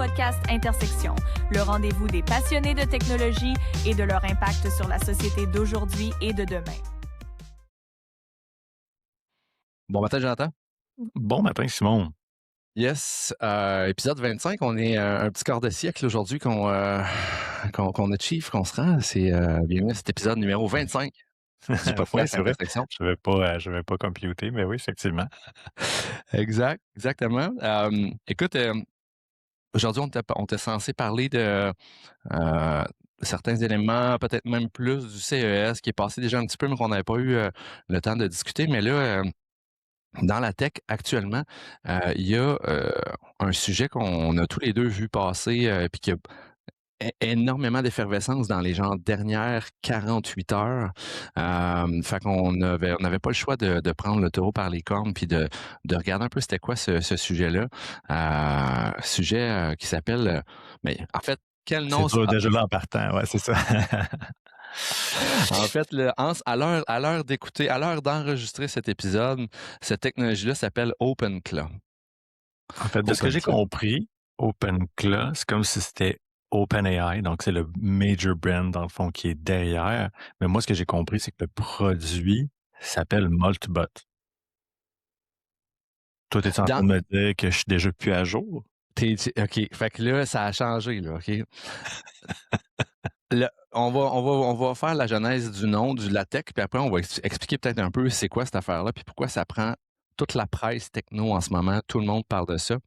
podcast Intersection, le rendez-vous des passionnés de technologie et de leur impact sur la société d'aujourd'hui et de demain. Bon matin, Jonathan. Bon matin, Simon. Yes, épisode 25, on est un petit quart de siècle aujourd'hui qu'on achieve, qu'on se rend. C'est bienvenue à cet épisode numéro 25. C'est pas Oui, c'est vrai. Intersection. Je vais pas computer, mais oui, effectivement. Exactement. Écoute, aujourd'hui, on était censé parler de certains éléments, peut-être même plus du CES, qui est passé déjà un petit peu, mais qu'on n'avait pas eu le temps de discuter. Mais là, dans la tech, actuellement, il y a un sujet qu'on a tous les deux vu passer, puis qui a énormément d'effervescence dans les dernières 48 heures. Fait qu'on n'avait pas le choix de prendre le taureau par les cornes puis de regarder un peu c'était quoi ce sujet-là. Sujet qui s'appelle... mais en fait, quel nom... C'est dur déjà là en partant, ouais, c'est ça. En fait, à l'heure d'écouter, à l'heure d'enregistrer cet épisode, cette technologie-là s'appelle OpenClaw. En fait, de ce que j'ai compris, OpenClaw, c'est comme si c'était OpenAI, donc c'est le major brand dans le fond qui est derrière. Mais moi, ce que j'ai compris, c'est que le produit s'appelle Moltbot. Toi, t'es en train de me dire que je suis déjà plus à jour? OK. Fait que là, ça a changé, là, OK? On va faire la genèse du nom de la tech, puis après, on va expliquer peut-être un peu c'est quoi cette affaire-là, puis pourquoi ça prend toute la presse techno en ce moment. Tout le monde parle de ça.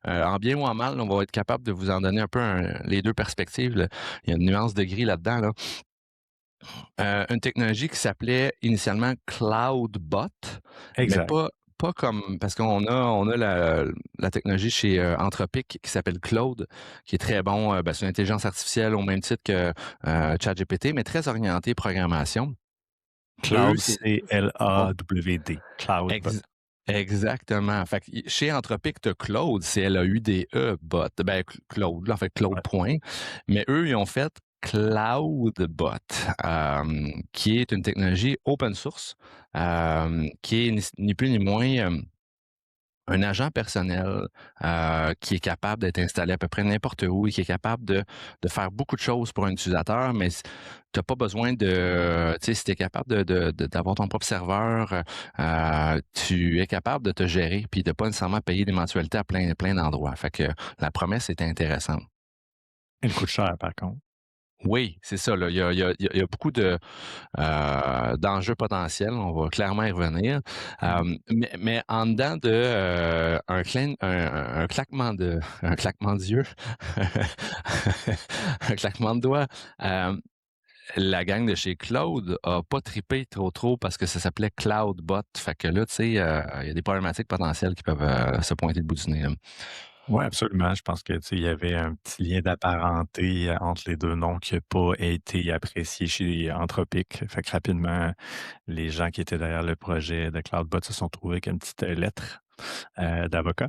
En bien ou en mal, on va être capable de vous en donner un peu les deux perspectives. Là. Il y a une nuance de gris là-dedans. Là. Une technologie qui s'appelait initialement CloudBot, Exact. mais pas comme, parce qu'on a la technologie chez Anthropic qui s'appelle Claude, qui est très bon, c'est une intelligence artificielle au même titre que ChatGPT, mais très orienté programmation. Cloud, C-L-A-W-D. CloudBot. Exactement. Fait que chez Anthropic, tu as Claude, C-L-A-U-D-E bot. Ben, Claude, en fait, Claude point. Mais eux, ils ont fait CloudBot, qui est une technologie open source, qui est ni plus ni moins un agent personnel qui est capable d'être installé à peu près n'importe où et qui est capable de faire beaucoup de choses pour un utilisateur, mais tu n'as pas besoin de... Tu sais, si tu es capable d'avoir ton propre serveur, tu es capable de te gérer puis de pas nécessairement payer des mensualités à plein d'endroits. Fait que la promesse est intéressante. Elle coûte cher, par contre. Oui, c'est ça. Là. Il y a beaucoup d'enjeux potentiels. On va clairement y revenir. Mais en dedans de un claquement d'yeux, un claquement de doigts, la gang de chez Cloud a pas trippé trop parce que ça s'appelait CloudBot. Fait que là, tu sais, il y a des problématiques potentielles qui peuvent se pointer le bout du nez. Oui, absolument. Je pense que il y avait un petit lien d'apparenté entre les deux noms qui n'a pas été apprécié chez Anthropic. Fait que rapidement, les gens qui étaient derrière le projet de CloudBot se sont trouvés avec une petite lettre d'avocat.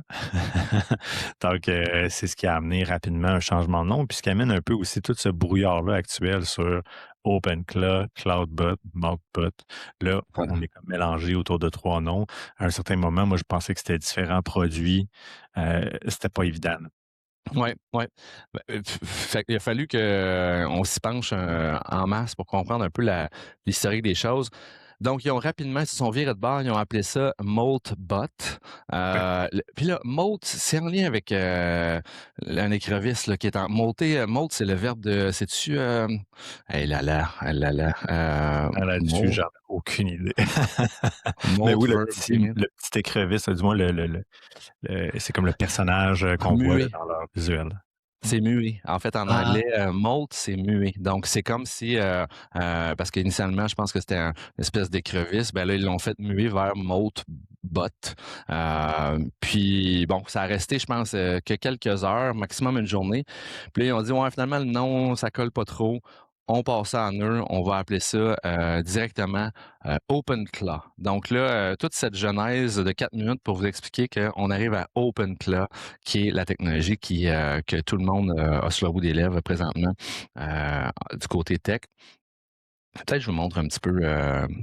Donc, c'est ce qui a amené rapidement un changement de nom, puis ce qui amène un peu aussi tout ce brouillard-là actuel sur OpenClaw, CloudBot, Moltbot. Là, on est comme mélangé autour de trois noms. À un certain moment, moi, je pensais que c'était différents produits. C'était pas évident. Oui. Il a fallu qu'on s'y penche en masse pour comprendre un peu l'historique des choses. Donc, ils se sont virés de bord, ils ont appelé ça Moltbot. Puis là, Molt, c'est en lien avec un écrevisse là, qui est en... Molter, Molt, c'est le verbe de... C'est-tu... Là-dessus, j'en ai aucune idée. Mais oui, le petit écrevisse, du moins, c'est comme le personnage qu'on voit là, dans leur visuel. C'est muet. En fait, en anglais, molt, c'est muet. Donc, c'est comme si, parce qu'initialement, je pense que c'était une espèce d'écrevisse, ben là, ils l'ont fait muet vers Moltbot. Puis, bon, ça a resté, je pense, que quelques heures, maximum une journée. Puis là, ils ont dit, ouais, finalement, le nom, ça colle pas trop. On passe ça en eux, on va appeler ça directement OpenClaw. Donc là, toute cette genèse de 4 minutes pour vous expliquer qu'on arrive à OpenClaw, qui est la technologie que tout le monde a sur le bout des lèvres présentement du côté tech. Peut-être je vous montre un petit peu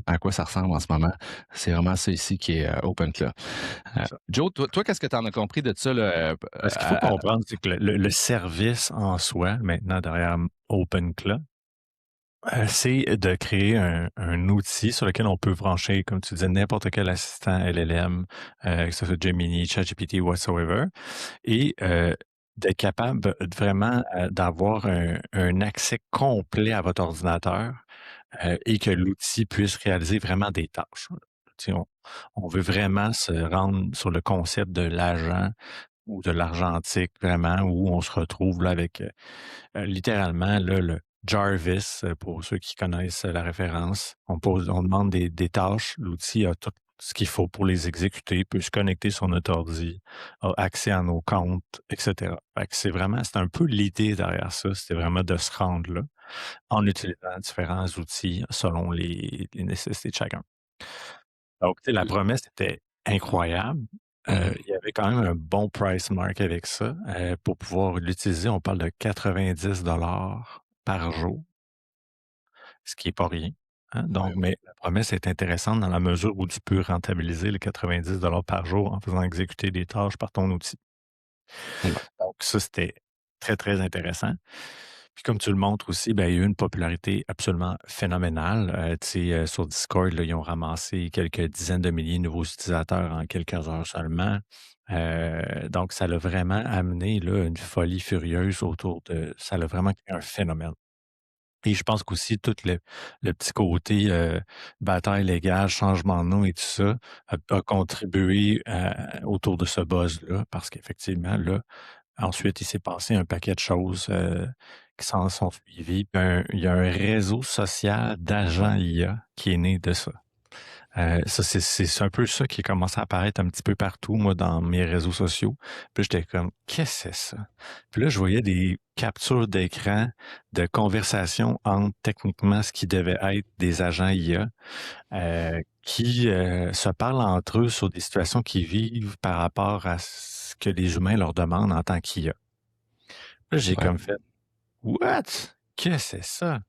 à quoi ça ressemble en ce moment. C'est vraiment ça ici qui est OpenClaw. Joe, toi, qu'est-ce que tu en as compris de ça? Là, Ce qu'il faut comprendre, c'est que le service en soi, maintenant, derrière OpenClaw, c'est de créer un outil sur lequel on peut brancher, comme tu disais, n'importe quel assistant LLM, que ce soit Gemini, ChatGPT, whatsoever, et d'être capable vraiment d'avoir un accès complet à votre ordinateur et que l'outil puisse réaliser vraiment des tâches. Tu sais, on veut vraiment se rendre sur le concept de l'agent ou de l'argentique, vraiment, où on se retrouve là avec littéralement là, le Jarvis, pour ceux qui connaissent la référence. On demande des tâches, l'outil a tout ce qu'il faut pour les exécuter, peut se connecter sur notre ordi, a accès à nos comptes, etc. Fait que c'est un peu l'idée derrière ça, c'était vraiment de se rendre là en utilisant différents outils selon les nécessités de chacun. Donc, tu sais, la promesse était incroyable. Il y avait quand même un bon price mark avec ça. Pour pouvoir l'utiliser, on parle de 90 par jour, ce qui est pas rien, hein. Donc, mais la promesse est intéressante dans la mesure où tu peux rentabiliser les 90 par jour en faisant exécuter des tâches par ton outil. Ouais. Donc ça, c'était très, très intéressant. Puis comme tu le montres aussi, ben, il y a eu une popularité absolument phénoménale. Tu sais, sur Discord, là, ils ont ramassé quelques dizaines de milliers de nouveaux utilisateurs en quelques heures seulement. Donc, ça l'a vraiment amené là, une folie furieuse autour de... Ça l'a vraiment créé un phénomène. Et je pense qu'aussi tout le petit côté bataille légale, changement de nom et tout ça a contribué autour de ce buzz-là, parce qu'effectivement, là, ensuite, il s'est passé un paquet de choses qui s'en sont suivies. Puis il y a un réseau social d'agents IA qui est né de ça. Ça, c'est un peu ça qui a commencé à apparaître un petit peu partout, moi, dans mes réseaux sociaux. Puis j'étais comme, qu'est-ce que c'est ça? Puis là, je voyais des captures d'écran de conversations entre techniquement ce qui devait être des agents IA qui se parlent entre eux sur des situations qu'ils vivent par rapport à ce que les humains leur demandent en tant qu'IA. Là, j'ai comme fait, what? Qu'est-ce que c'est ça?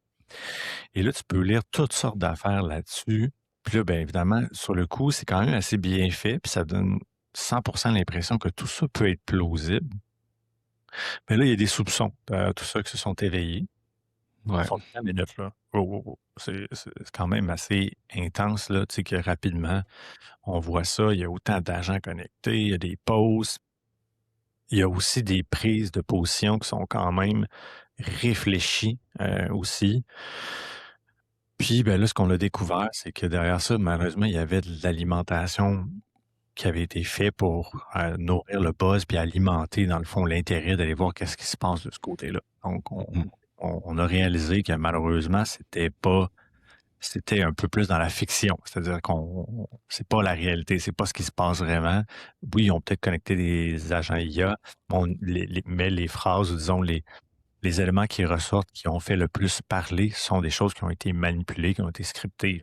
Et là, tu peux lire toutes sortes d'affaires là-dessus. Puis là, bien évidemment, sur le coup, c'est quand même assez bien fait, puis ça donne 100% l'impression que tout ça peut être plausible. Mais là, il y a des soupçons, tout ça qui se sont éveillés. Ouais. Ils font une minute, là. C'est quand même assez intense, là, tu sais, que rapidement, on voit ça, il y a autant d'agents connectés, il y a des posts, il y a aussi des prises de position qui sont quand même réfléchies aussi. Puis, ben là, ce qu'on a découvert, c'est que derrière ça, malheureusement, il y avait de l'alimentation qui avait été fait pour nourrir le buzz puis alimenter, dans le fond, l'intérêt d'aller voir qu'est-ce qui se passe de ce côté-là. Donc, on a réalisé que malheureusement, c'était un peu plus dans la fiction. C'est-à-dire c'est pas la réalité, c'est pas ce qui se passe vraiment. Oui, ils ont peut-être connecté des agents IA, mais les phrases, ou disons, les éléments qui ressortent, qui ont fait le plus parler, sont des choses qui ont été manipulées, qui ont été scriptées.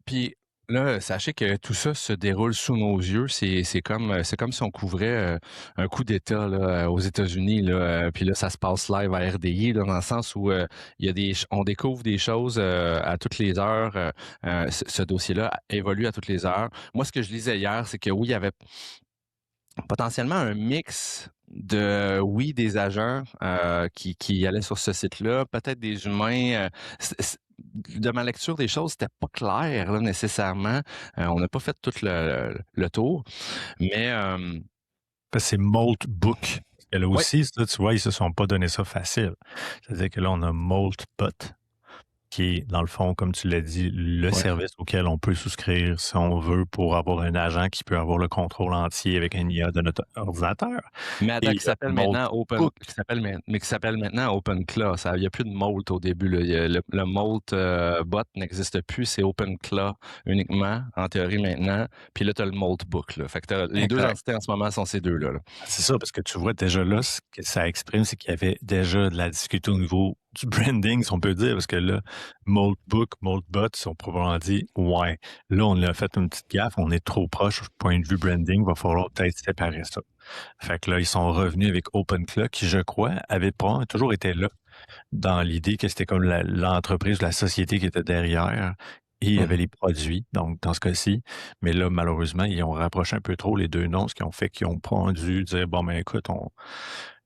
Puis là, sachez que tout ça se déroule sous nos yeux. C'est comme si on couvrait un coup d'État là, aux États-Unis. Là, puis là, ça se passe live à RDI, là, dans le sens où il y a on découvre des choses à toutes les heures. Ce dossier-là évolue à toutes les heures. Moi, ce que je lisais hier, c'est que oui, il y avait potentiellement un mix des agents qui allaient sur ce site-là, peut-être des humains. De ma lecture des choses, c'était pas clair là, nécessairement. On n'a pas fait tout le tour, mais C'est Moltbook. Et là aussi, ça, tu vois, ils se sont pas donné ça facile. C'est-à-dire que là, on a Moltbot, qui est, dans le fond, comme tu l'as dit, le service auquel on peut souscrire si on veut pour avoir un agent qui peut avoir le contrôle entier avec un IA de notre ordinateur. Mais attends, qui s'appelle maintenant OpenClaw. Il n'y a plus de Molt au début. Là. Le Molt bot n'existe plus, c'est OpenClaw uniquement, en théorie maintenant. Puis là, tu as le Moltbook. Là. Fait que les deux entités en ce moment sont ces deux-là. Là. C'est ça, parce que tu vois déjà là, ce que ça exprime, c'est qu'il y avait déjà de la difficulté au niveau du branding, si on peut dire, parce que là, Moltbook, Moltbot, ils ont probablement dit, ouais, là, on a fait une petite gaffe, on est trop proche du point de vue branding, va falloir peut-être séparer ça. Fait que là, ils sont revenus avec OpenClaw, qui, je crois, avait probablement toujours été là, dans l'idée que c'était comme l'entreprise, la société qui était derrière, et il y avait les produits, donc dans ce cas-ci. Mais là, malheureusement, ils ont rapproché un peu trop les deux noms, ce qui ont fait qu'ils ont pas dû dire, bon, ben écoute,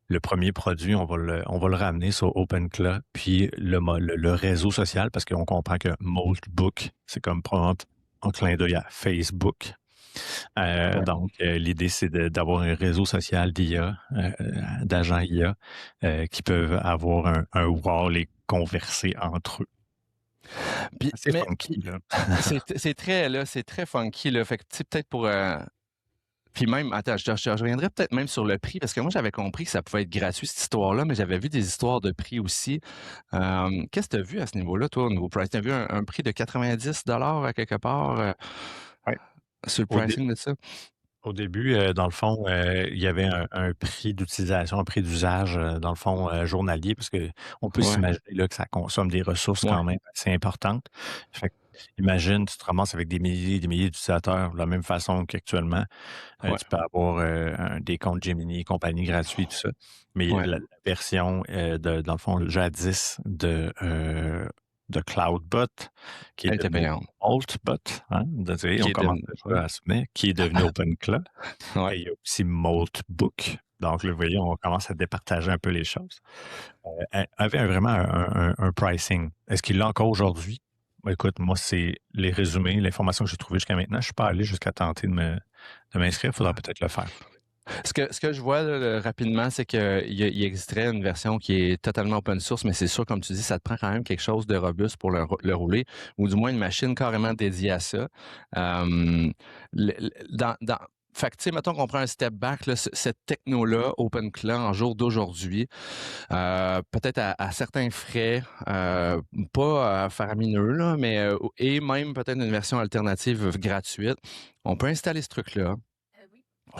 le premier produit, on va le ramener sur OpenClaw, puis le réseau social, parce qu'on comprend que Moltbook, c'est comme prendre un clin d'œil à Facebook. Donc, l'idée, c'est d'avoir un réseau social d'IA, d'agents IA, qui peuvent avoir un wall et converser entre eux. Puis, C'est mais funky, là. c'est très funky, là. Fait que, tu sais, peut-être pour. Puis même, attends, je reviendrai peut-être même sur le prix, parce que moi, j'avais compris que ça pouvait être gratuit, cette histoire-là, mais j'avais vu des histoires de prix aussi. Qu'est-ce que tu as vu à ce niveau-là, toi, au niveau price? Tu as vu un prix de 90 à quelque part Ouais. sur le Au, dé- pricing de ça? au début, dans le fond, il y avait un prix d'utilisation, un prix d'usage, dans le fond, journalier, parce que on peut Ouais, s'imaginer là, que ça consomme des ressources ouais, quand même assez importantes. Fait que, imagine, tu te ramasses avec des milliers et des milliers d'utilisateurs de la même façon qu'actuellement. ouais, Tu peux avoir des comptes Gemini et compagnie gratuits, tout ça. Mais ouais. la version, dans le fond, jadis de CloudBot, qui est Elle était devenu payante. AltBot, hein, Qui on est commence devenu. déjà à se mettre, qui est devenu OpenClaw. Ouais. Et il y a aussi Moltbook. Donc, là, vous voyez, on commence à départager un peu les choses. Elle avait vraiment un pricing. Est-ce qu'il l'a encore aujourd'hui? Ben, écoute, moi, c'est les résumés, l'information que j'ai trouvée jusqu'à maintenant. Je ne suis pas allé jusqu'à tenter de m'inscrire. Il faudra peut-être le faire. Ce que je vois là, rapidement, c'est qu'il existerait une version qui est totalement open source, mais c'est sûr, comme tu dis, ça te prend quand même quelque chose de robuste pour le rouler, ou du moins une machine carrément dédiée à ça. Fait que, tu sais, mettons qu'on prend un step back, là, cette techno-là, OpenClaw, en jour d'aujourd'hui, peut-être à certains frais, pas faramineux, là, mais et même peut-être une version alternative gratuite, on peut installer ce truc-là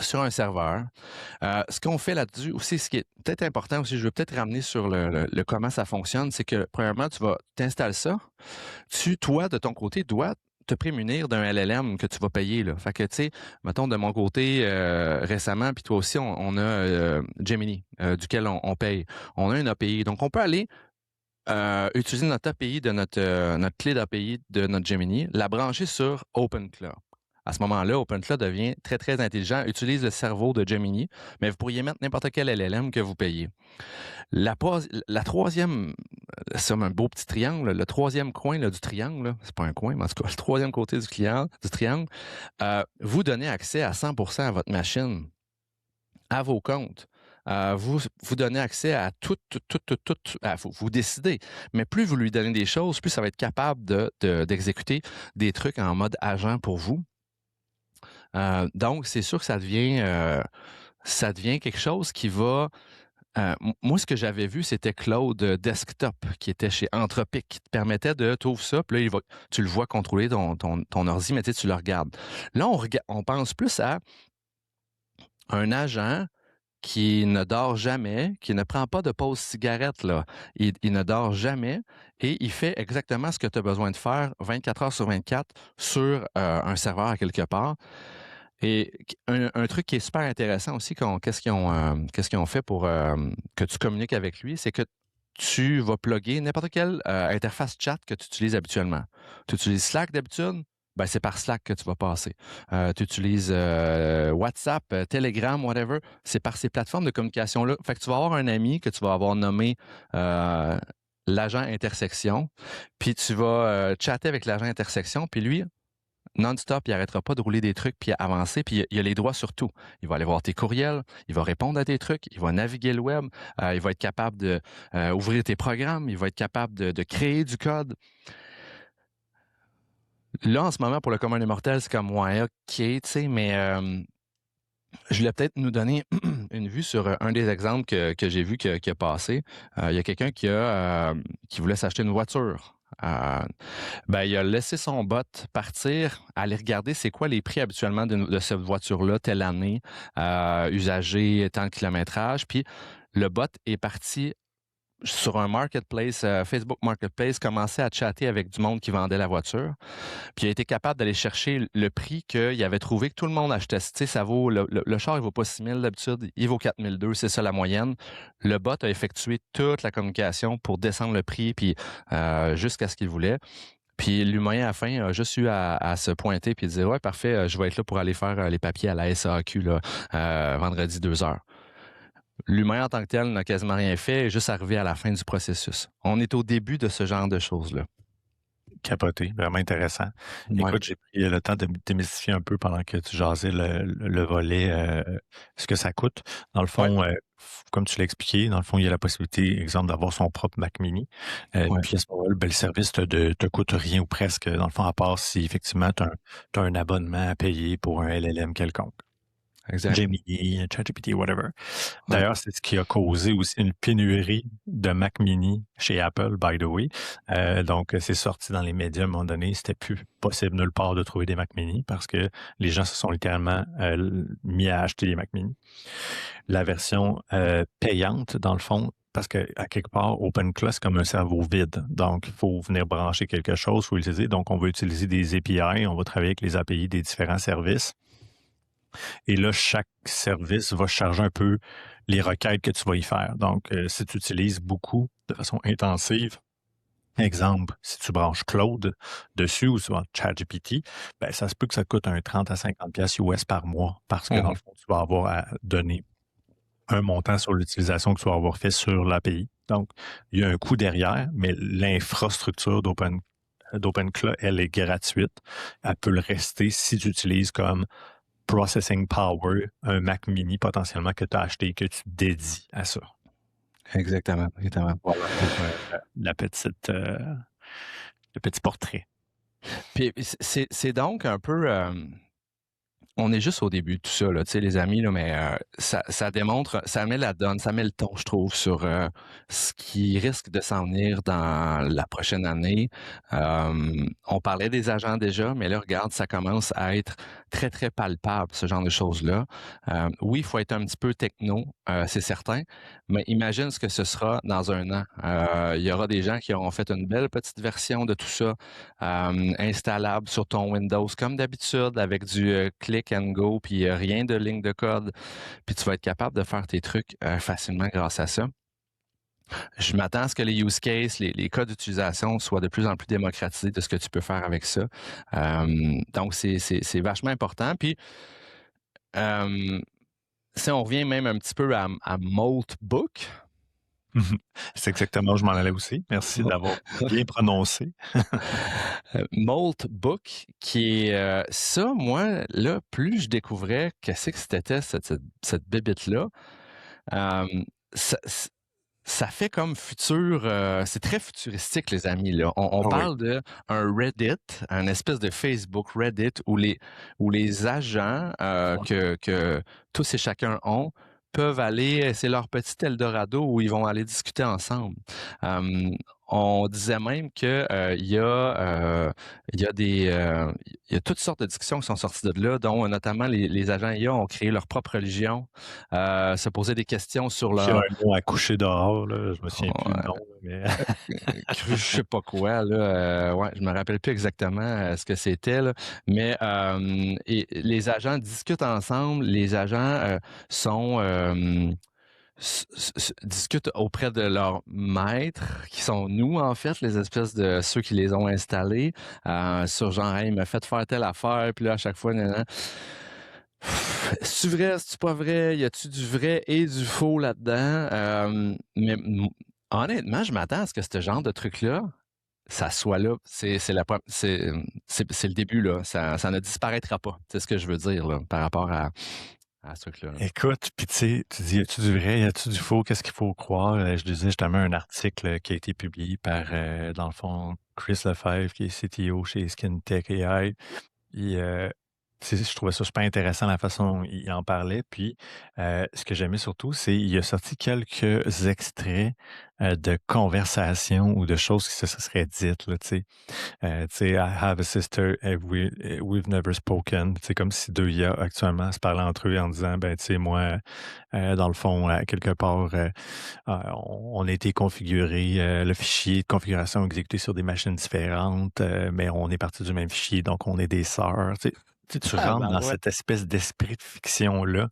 sur un serveur. Ce qu'on fait là-dessus aussi, ce qui est peut-être important aussi, je veux peut-être ramener sur le comment ça fonctionne, c'est que premièrement, tu vas t'installes ça. Toi, de ton côté, dois te prémunir d'un LLM que tu vas payer. Là. Fait que, tu sais, mettons de mon côté, récemment, puis toi aussi, on a Gemini, duquel on paye. On a une API. Donc, on peut aller utiliser notre API de notre clé d'API de notre Gemini, la brancher sur OpenClaw. À ce moment-là, OpenClaw devient très, très intelligent, utilise le cerveau de Gemini, mais vous pourriez mettre n'importe quel LLM que vous payez. La troisième, c'est un beau petit triangle, le troisième coin là, du triangle, c'est pas un coin, mais en tout cas, le troisième côté du triangle, vous donnez accès à 100% à votre machine, à vos comptes. Vous donnez accès à tout, vous décidez. Mais plus vous lui donnez des choses, plus ça va être capable d'exécuter des trucs en mode agent pour vous. Donc, c'est sûr que ça devient quelque chose qui va. Moi, ce que j'avais vu, c'était Cloud Desktop, qui était chez Anthropic, qui te permettait de t'ouvrir ça, puis là, tu le vois contrôler ton ordi, mais tu le regardes. Là, on pense plus à un agent qui ne dort jamais, qui ne prend pas de pause cigarette, là. Il ne dort jamais et il fait exactement ce que tu as besoin de faire 24 heures sur 24 sur un serveur à quelque part. Et un truc qui est super intéressant aussi, qu'est-ce qu'ils ont fait pour que tu communiques avec lui, c'est que tu vas plugger n'importe quelle interface chat que tu utilises habituellement. Tu utilises Slack d'habitude? Ben, c'est par Slack que tu vas passer. Tu utilises WhatsApp, Telegram, whatever. C'est par ces plateformes de communication-là. Fait que tu vas avoir un ami que tu vas avoir nommé l'agent intersection, puis tu vas chatter avec l'agent intersection, puis lui, non-stop, il n'arrêtera pas de rouler des trucs puis avancer, puis il a les droits sur tout. Il va aller voir tes courriels, il va répondre à tes trucs, il va naviguer le web, il va être capable de ouvrir tes programmes, il va être capable de créer du code. Là, en ce moment, pour le commun des mortels, c'est comme, ouais, OK, tu sais, mais je voulais peut-être nous donner une vue sur un des exemples que j'ai vu qui a passé. Il y a quelqu'un qui voulait s'acheter une voiture. Ben, il a laissé son bot partir, aller regarder c'est quoi les prix habituellement de cette voiture-là, telle année, usagée, tant de kilométrage. Puis le bot est parti sur un marketplace, Facebook Marketplace, commençait à chatter avec du monde qui vendait la voiture. Puis il a été capable d'aller chercher le prix qu'il avait trouvé que tout le monde achetait. Tu sais, ça vaut, le char, il vaut pas 6 000 d'habitude, il vaut 4 200, c'est ça la moyenne. Le bot a effectué toute la communication pour descendre le prix, puis jusqu'à ce qu'il voulait. Puis l'humain, à la fin, a juste eu à se pointer puis dire « Ouais, parfait, je vais être là pour aller faire les papiers à la SAQ là, vendredi 2 heures. » L'humain en tant que tel n'a quasiment rien fait, est juste arrivé à la fin du processus. On est au début de ce genre de choses-là. Capoté, vraiment intéressant. Ouais. Écoute, j'ai pris le temps de démystifier un peu pendant que tu jasais le volet, ce que ça coûte. Dans le fond, comme tu l'as expliqué, dans le fond, il y a la possibilité, exemple, d'avoir son propre Mac Mini. Ouais. Puis à ce moment-là, le service te coûte rien ou presque, dans le fond, à part si effectivement tu as un abonnement à payer pour un LLM quelconque. Exact. Gemini, ChatGPT, whatever. Ouais. D'ailleurs, c'est ce qui a causé aussi une pénurie de Mac Mini chez Apple, by the way. Donc, c'est sorti dans les médias à un moment donné. C'était plus possible nulle part de trouver des Mac Mini parce que les gens se sont littéralement mis à acheter des Mac Mini. La version payante, dans le fond, parce que à quelque part, OpenClaw, c'est comme un cerveau vide. Donc, il faut venir brancher quelque chose, il faut l'utiliser. Donc, on va utiliser des API, on va travailler avec les API des différents services. Et là, chaque service va charger un peu les requêtes que tu vas y faire. Donc, si tu utilises beaucoup de façon intensive, exemple, si tu branches Claude dessus ou sur ChatGPT, ben, ça se peut que ça te coûte un 30 à 50 pièces US par mois parce que dans le fond, tu vas avoir à donner un montant sur l'utilisation que tu vas avoir fait sur l'API. Donc, il y a un coût derrière, mais l'infrastructure d'OpenClaw, elle est gratuite. Elle peut le rester si tu utilises comme processing power, un Mac Mini potentiellement que tu as acheté et que tu dédies à ça. Exactement. Voilà pour le petit portrait. Puis c'est donc un peu... on est juste au début de tout ça, là, tu sais, les amis, là, mais ça démontre, ça met la donne, ça met le ton, je trouve, sur ce qui risque de s'en venir dans la prochaine année. On parlait des agents déjà, mais là, regarde, ça commence à être très, très palpable, ce genre de choses-là. Oui, il faut être un petit peu techno, c'est certain, mais imagine ce que ce sera dans un an. Il y aura des gens qui auront fait une belle petite version de tout ça, installable sur ton Windows, comme d'habitude, avec du click and go, puis rien de ligne de code, puis tu vas être capable de faire tes trucs facilement grâce à ça. Je m'attends à ce que les use cases, les cas d'utilisation soient de plus en plus démocratisés de ce que tu peux faire avec ça. Donc, c'est vachement important. Puis, si on revient même un petit peu à Moltbook. C'est exactement où je m'en allais aussi. Merci d'avoir bien prononcé. Moltbook, qui est ça, moi, là, plus je découvrais qu'est-ce que c'était cette bébête-là, ça fait comme futur, c'est très futuristique, les amis, là. On parle de un Reddit, un espèce de Facebook Reddit où les agents que tous et chacun ont peuvent aller, c'est leur petit Eldorado où ils vont aller discuter ensemble. On disait même que il y a toutes sortes de discussions qui sont sorties de là, dont notamment les agents IA ont créé leur propre religion, se poser des questions sur leur... Il y a un nom à coucher dehors, là, je me souviens plus du nom, mais... je sais pas quoi, là, ouais, je me rappelle plus exactement ce que c'était, là, mais et les agents discutent ensemble, les agents discutent auprès de leurs maîtres, qui sont nous, en fait, les espèces de ceux qui les ont installés, sur genre, hey, il m'a fait faire telle affaire, puis là, à chaque fois, c'est-tu vrai, c'est-tu pas vrai, y a-tu du vrai et du faux là-dedans? Mais honnêtement, je m'attends à ce que ce genre de truc-là, ça soit là. C'est le début, là. Ça ne disparaîtra pas. C'est ce que je veux dire, là, par rapport à ce truc-là. Écoute, puis tu sais, tu dis, y a-tu du vrai, y a-tu du faux, qu'est-ce qu'il faut croire? Je disais justement un article qui a été publié par, dans le fond, Chris Lefebvre, qui est CTO chez SkinTech AI. Je trouvais ça super intéressant la façon dont il en parlait. Puis, ce que j'aimais surtout, c'est il a sorti quelques extraits, de conversations ou de choses qui se seraient dites, là, tu sais. Tu sais, «I have a sister and we've never spoken». C'est comme si 2 IA actuellement se parlaient entre eux en disant: «Ben, tu sais, moi, dans le fond, quelque part, on a été configuré, le fichier de configuration exécuté sur des machines différentes, mais on est parti du même fichier, donc on est des sœurs». Tu Ah, rentres ben dans ouais. cette espèce d'esprit de fiction-là,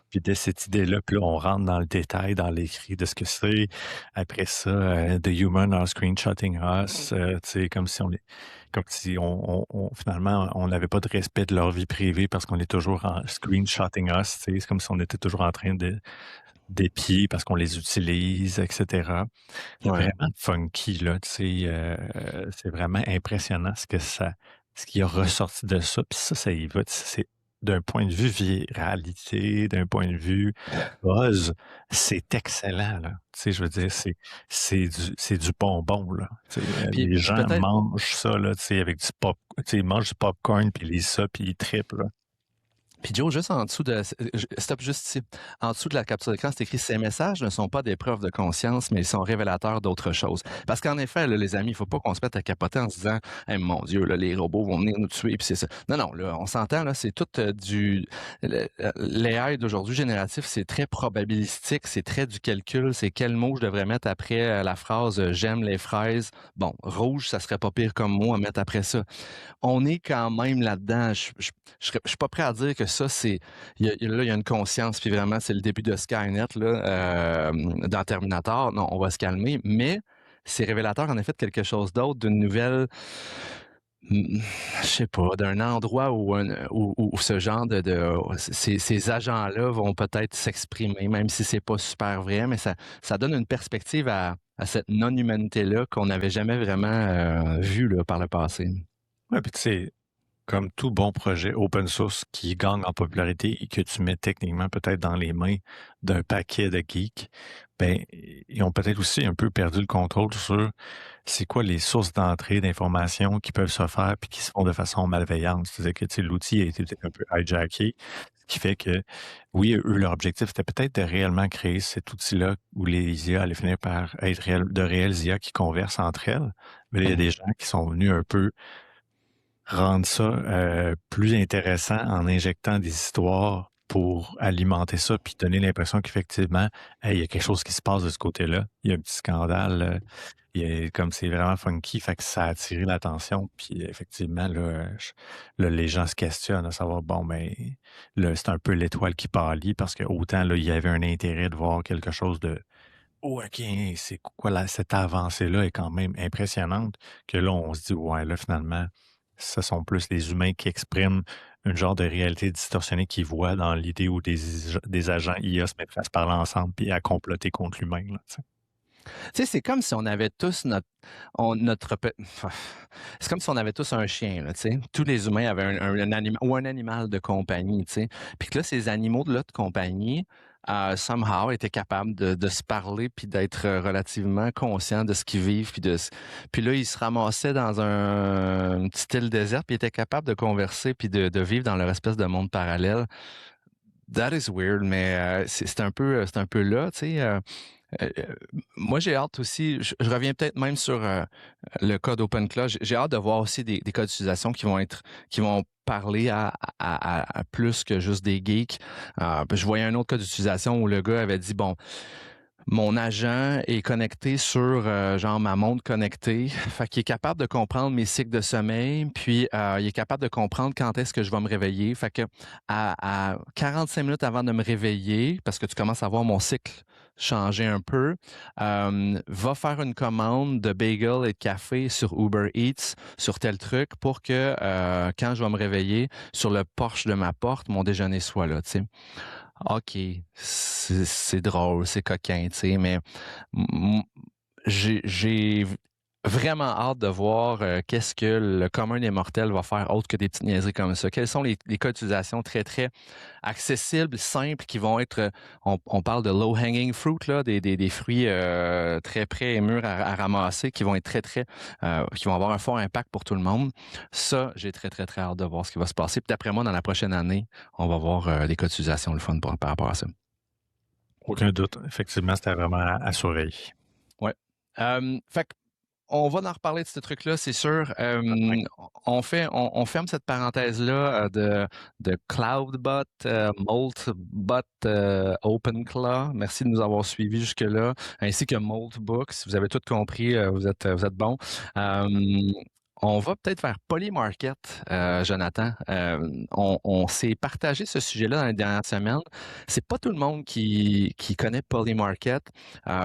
puis de cette idée-là, puis là, on rentre dans le détail, dans l'écrit de ce que c'est. Après ça, «The human are screenshotting us», tu sais, comme si finalement, on n'avait pas de respect de leur vie privée parce qu'on est toujours en screenshotting us, tu sais. C'est comme si on était toujours en train de d'épier parce qu'on les utilise, et cetera. Ouais. Vraiment funky, là, tu sais, c'est vraiment impressionnant ce qui a ressorti de ça. Puis ça y va, c'est d'un point de vue viralité, d'un point de vue buzz, c'est excellent, là. Tu sais, je veux dire, c'est du bonbon, là. Tu sais, les Puis gens peut-être mangent ça, là, tu sais, avec tu sais, ils mangent du popcorn, puis ils lisent ça, puis ils trippent, là. Puis Joe, juste en dessous de stop juste ici. En dessous de la capture d'écran, c'est écrit: ces messages ne sont pas des preuves de conscience, mais ils sont révélateurs d'autre chose. Parce qu'en effet, là, les amis, il faut pas qu'on se mette à capoter en se disant: hey, mon Dieu, là, les robots vont venir nous tuer, puis c'est ça. Non, non, là, on s'entend, là, c'est tout l'AI d'aujourd'hui génératif, c'est très probabilistique, c'est très du calcul, c'est quel mot je devrais mettre après la phrase j'aime les fraises. Bon, rouge, ça serait pas pire comme mot à mettre après ça. On est quand même là-dedans. Je suis pas prêt à dire que ça, c'est. Là, il y a une conscience, puis vraiment, c'est le début de Skynet, là, dans Terminator. Non, on va se calmer. Mais c'est révélateur, en effet, de quelque chose d'autre, d'une nouvelle. Je sais pas, d'un endroit où ce genre ces agents-là vont peut-être s'exprimer, même si c'est pas super vrai, mais ça donne une perspective à cette non-humanité-là qu'on n'avait jamais vraiment vue là, par le passé. Ouais, puis tu sais, comme tout bon projet open source qui gagne en popularité et que tu mets techniquement peut-être dans les mains d'un paquet de geeks, ben, ils ont peut-être aussi un peu perdu le contrôle sur c'est quoi les sources d'entrée d'informations qui peuvent se faire puis qui se font de façon malveillante. C'est-à-dire que tu sais, l'outil a été peut-être un peu hijacké, ce qui fait que, oui, eux, leur objectif, c'était peut-être de réellement créer cet outil-là où les IA allaient finir par être de réelles IA qui conversent entre elles. Mais là, il y a des gens qui sont venus un peu rendre ça, plus intéressant en injectant des histoires pour alimenter ça, puis donner l'impression qu'effectivement, hey, il y a quelque chose qui se passe de ce côté-là. Il y a un petit scandale, comme c'est vraiment funky, fait que ça a attiré l'attention. Puis effectivement, là, là, les gens se questionnent à savoir, bon, ben, là, c'est un peu l'étoile qui pâlit parce que autant là, il y avait un intérêt de voir quelque chose de oh, OK, c'est quoi cette avancée-là est quand même impressionnante que là, on se dit, ouais, là, finalement, ce sont plus les humains qui expriment un genre de réalité distorsionnée qu'ils voient dans l'idée où des agents IA se mettraient à se parler ensemble puis à comploter contre l'humain, là, tu sais. Tu sais, c'est comme si on avait tous notre c'est comme si on avait tous un chien, là, tu sais. Tous les humains avaient un animal de compagnie, tu sais. Puis que là, ces animaux-là de compagnie, somehow, étaient capables de se parler puis d'être relativement conscients de ce qu'ils vivent. Puis là, ils se ramassaient dans une petite île déserte puis étaient capables de converser puis de vivre dans leur espèce de monde parallèle. That is weird, mais c'est c'est un peu là, tu sais. Euh, euh, Moi, j'ai hâte aussi, je reviens peut-être même sur le code OpenClaw. J'ai hâte de voir aussi des cas d'utilisation qui vont parler à plus que juste des geeks. Je voyais un autre cas d'utilisation où le gars avait dit, bon, mon agent est connecté sur genre ma montre connectée, fait qu'il est capable de comprendre mes cycles de sommeil, puis il est capable de comprendre quand est-ce que je vais me réveiller. Fait que à 45 minutes avant de me réveiller, parce que tu commences à voir mon cycle changer un peu, va faire une commande de bagel et de café sur Uber Eats, sur tel truc, pour que quand je vais me réveiller, sur le porche de ma porte, mon déjeuner soit là, tu sais. OK, c'est drôle, c'est coquin, tu sais, mais m- j'ai vraiment hâte de voir qu'est-ce que le commun des mortels va faire autre que des petites niaiseries comme ça. Quels sont les cas d'utilisation très, très accessibles, simples, qui vont être, on parle de low-hanging fruit, là, des fruits très près et mûrs à ramasser, qui vont être très, très, qui vont avoir un fort impact pour tout le monde. Ça, j'ai très, très, très hâte de voir ce qui va se passer. Puis d'après moi, dans la prochaine année, on va voir des cas d'utilisation le fun par rapport à ça. Aucun doute. Effectivement, c'était vraiment à surveiller. Ouais. Fait on va en reparler de ce truc-là, c'est sûr. On ferme cette parenthèse-là de CloudBot, Moltbot, OpenClaw. Merci de nous avoir suivis jusque-là, ainsi que Moltbook. Si vous avez tout compris, vous êtes bons. On va peut-être vers Polymarket, Jonathan. On s'est partagé ce sujet-là dans les dernières semaines. C'est pas tout le monde qui connaît Polymarket.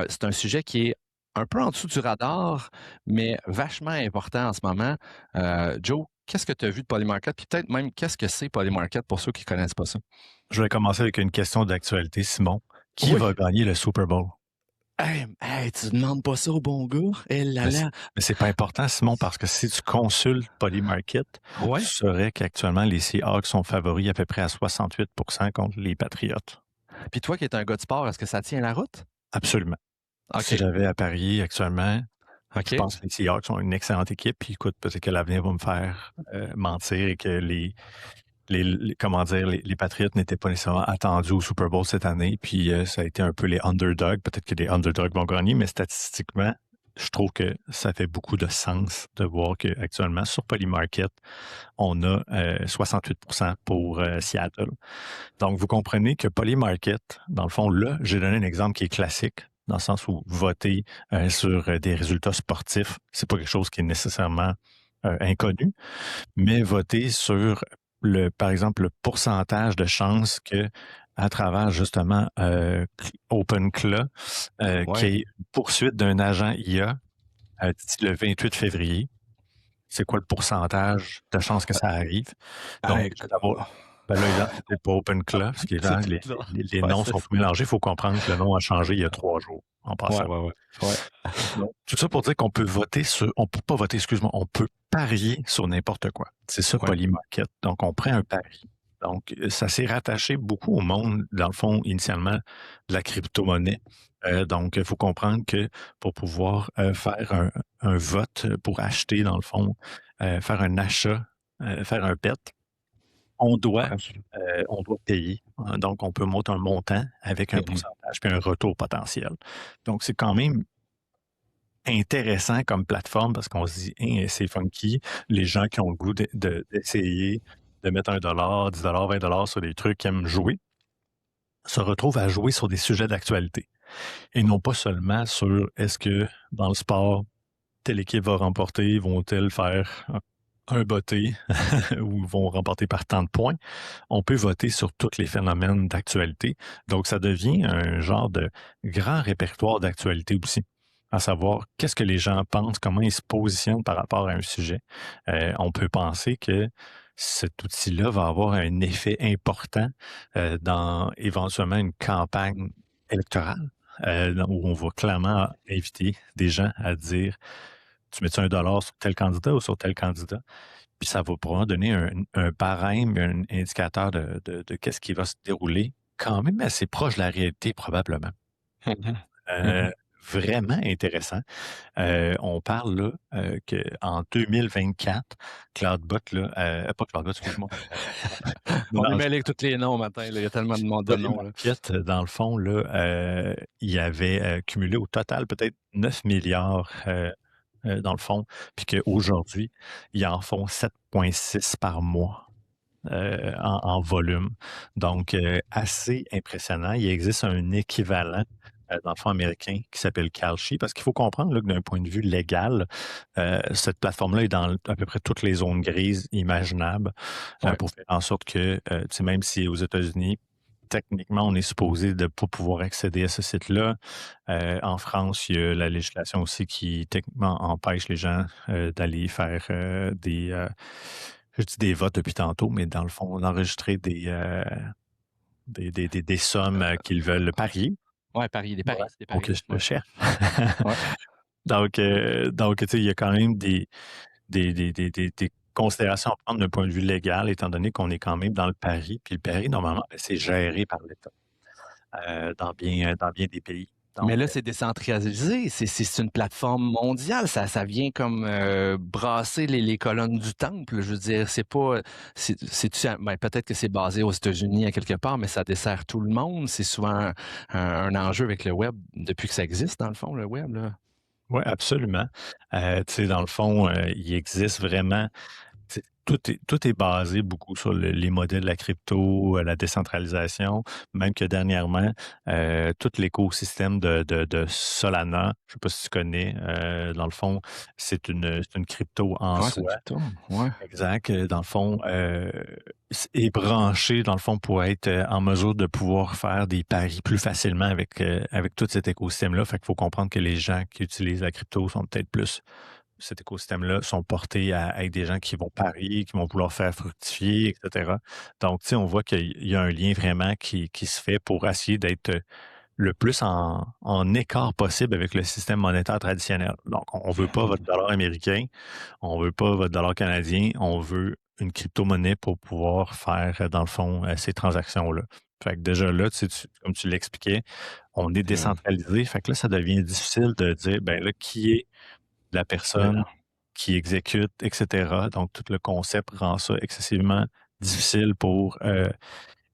C'est un sujet qui est un peu en dessous du radar, mais vachement important en ce moment. Joe, qu'est-ce que tu as vu de Polymarket? Puis peut-être même, qu'est-ce que c'est Polymarket pour ceux qui ne connaissent pas ça? Je vais commencer avec une question d'actualité, Simon. Qui va gagner le Super Bowl? Hey, tu demandes pas ça au bon gars? Mais c'est pas important, Simon, parce que si tu consultes Polymarket, tu saurais qu'actuellement, les Seahawks sont favoris à peu près à 68% contre les Patriots. Puis toi qui es un gars de sport, est-ce que ça tient la route? Absolument. Okay. Si j'avais à parier actuellement, je pense que les Seahawks sont une excellente équipe. Puis écoute, peut-être que l'avenir va me faire mentir et que les Patriots n'étaient pas nécessairement attendus au Super Bowl cette année. Puis ça a été un peu les underdogs. Peut-être que les underdogs vont gagner, mais statistiquement, je trouve que ça fait beaucoup de sens de voir qu'actuellement, sur Polymarket, on a 68% pour Seattle. Donc, vous comprenez que Polymarket, dans le fond, là, j'ai donné un exemple qui est classique, dans le sens où voter sur des résultats sportifs, c'est pas quelque chose qui est nécessairement inconnu, mais voter sur par exemple, le pourcentage de chances que, à travers justement OpenClaw, qui est une poursuite d'un agent IA d'ici le 28 février, c'est quoi le pourcentage de chances que ça arrive? Donc, là, c'était pas OpenClaw, parce que les noms sont mélangés. Il faut comprendre que le nom a changé il y a 3 jours. En passant. Donc, tout ça pour dire qu'on peut on peut pas voter, excuse-moi, on peut parier sur n'importe quoi. C'est ça, Polymarket. Donc, on prend un pari. Donc, ça s'est rattaché beaucoup au monde, dans le fond, initialement, de la crypto-monnaie. Donc, il faut comprendre que pour pouvoir faire un vote, pour acheter, dans le fond, faire un achat, faire un bet, on doit payer. Donc, on peut monter un montant avec un pourcentage puis un retour potentiel. Donc, c'est quand même intéressant comme plateforme parce qu'on se dit, hey, c'est funky. Les gens qui ont le goût d'essayer de mettre $1, $10, $20 sur des trucs qu'ils aiment jouer se retrouvent à jouer sur des sujets d'actualité. Et non pas seulement sur est-ce que dans le sport, telle équipe va remporter, vont-elles faire un botté ou vont remporter par tant de points. On peut voter sur tous les phénomènes d'actualité. Donc, ça devient un genre de grand répertoire d'actualité aussi, à savoir qu'est-ce que les gens pensent, comment ils se positionnent par rapport à un sujet. On peut penser que cet outil-là va avoir un effet important dans éventuellement une campagne électorale où on va clairement inviter des gens à dire tu mets $1 sur tel candidat ou sur tel candidat, puis ça va probablement donner un barème, un indicateur de qu'est-ce qui va se dérouler, quand même assez proche de la réalité, probablement. Vraiment intéressant. On parle là qu'en 2024, CloudBot, là, pas CloudBot, excuse-moi. On est mêlé avec tous les noms matin, il y a tellement de noms. Dans le fond, là, il y avait cumulé au total peut-être 9 milliards dans le fond, puis qu'aujourd'hui, ils en font 7,6 par mois en volume. Donc, assez impressionnant. Il existe un équivalent dans le fond américain qui s'appelle Kalshi, parce qu'il faut comprendre là, que d'un point de vue légal, cette plateforme-là est dans à peu près toutes les zones grises imaginables pour faire en sorte que, même si aux États-Unis, techniquement, on est supposé de ne pas pouvoir accéder à ce site-là. En France, il y a la législation aussi qui, techniquement, empêche les gens d'aller faire je dis des votes depuis tantôt, mais dans le fond, d'enregistrer des sommes qu'ils veulent parier. Oui, parier, des paris. Donc, je le cherche. Donc, tu sais, il y a quand même des considérations à prendre d'un point de vue légal, étant donné qu'on est quand même dans le pari. Puis le pari, normalement, ben, c'est géré par l'État dans bien des pays. Mais Donc, là, c'est décentralisé, c'est une plateforme mondiale, ça vient comme brasser les colonnes du temple. Je veux dire, c'est pas, ben, peut-être que c'est basé aux États-Unis à quelque part, mais ça dessert tout le monde. C'est souvent un enjeu avec le web depuis que ça existe, dans le fond, le web, là. oui, absolument. Tu sais, dans le fond, il existe vraiment. Tout est basé beaucoup sur les modèles de la crypto, la décentralisation, même que dernièrement, tout l'écosystème de Solana, je ne sais pas si tu connais, dans le fond, c'est une crypto en Ouais, c'est une soi. crypto. Ouais. Exact. Dans le fond, est branché, dans le fond, pour être en mesure de pouvoir faire des paris plus facilement avec tout cet écosystème-là. Fait qu'il faut comprendre que les gens qui utilisent la crypto sont peut-être plus cet écosystème-là sont portés avec des gens qui vont parier, qui vont vouloir faire fructifier, etc. Donc, tu sais, on voit qu'il y a un lien vraiment qui se fait pour essayer d'être le plus en écart possible avec le système monétaire traditionnel. Donc, on ne veut pas votre dollar américain, on ne veut pas votre dollar canadien, on veut une crypto-monnaie pour pouvoir faire, dans le fond, ces transactions-là. Fait que déjà là, comme tu l'expliquais, on est décentralisé. Fait que là, ça devient difficile de dire, ben là, qui est la personne qui exécute, etc. Donc, tout le concept rend ça excessivement difficile pour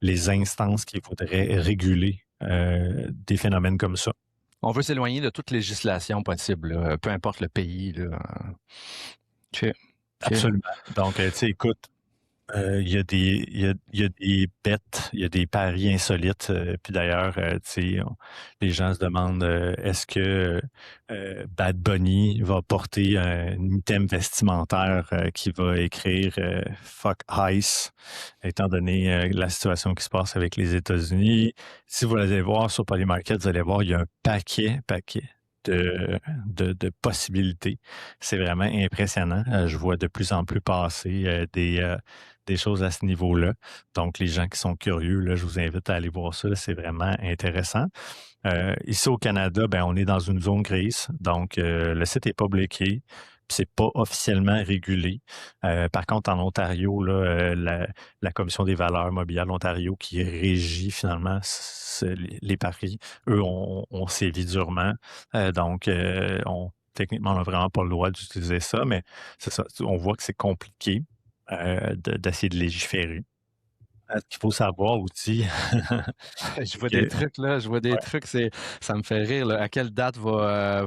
les instances qui voudraient réguler des phénomènes comme ça. On veut s'éloigner de toute législation possible, là, peu importe le pays, là. OK. Absolument. Donc, tu sais, écoute, il y a des bêtes, il y a des paris insolites. Puis d'ailleurs, tu sais, les gens se demandent est-ce que Bad Bunny va porter un item vestimentaire qui va écrire Fuck Ice, étant donné la situation qui se passe avec les États-Unis. Si vous allez voir sur Polymarket, vous allez voir, il y a un paquet de possibilités. C'est vraiment impressionnant. Je vois de plus en plus passer des choses à ce niveau-là. Donc, les gens qui sont curieux, là, je vous invite à aller voir ça. C'est vraiment intéressant. Ici au Canada, ben, on est dans une zone grise. Donc, le site n'est pas bloqué. C'est pas officiellement régulé. Par contre, en Ontario, là, la Commission des valeurs mobilières de l'Ontario qui régit finalement les paris, eux, on sévit durement. Donc, techniquement, on n'a vraiment pas le droit d'utiliser ça, mais c'est ça. On voit que c'est compliqué d'essayer de légiférer. Ce qu'il faut savoir aussi, Je vois des trucs, là. Je vois des trucs. Ça me fait rire, là. À quelle date va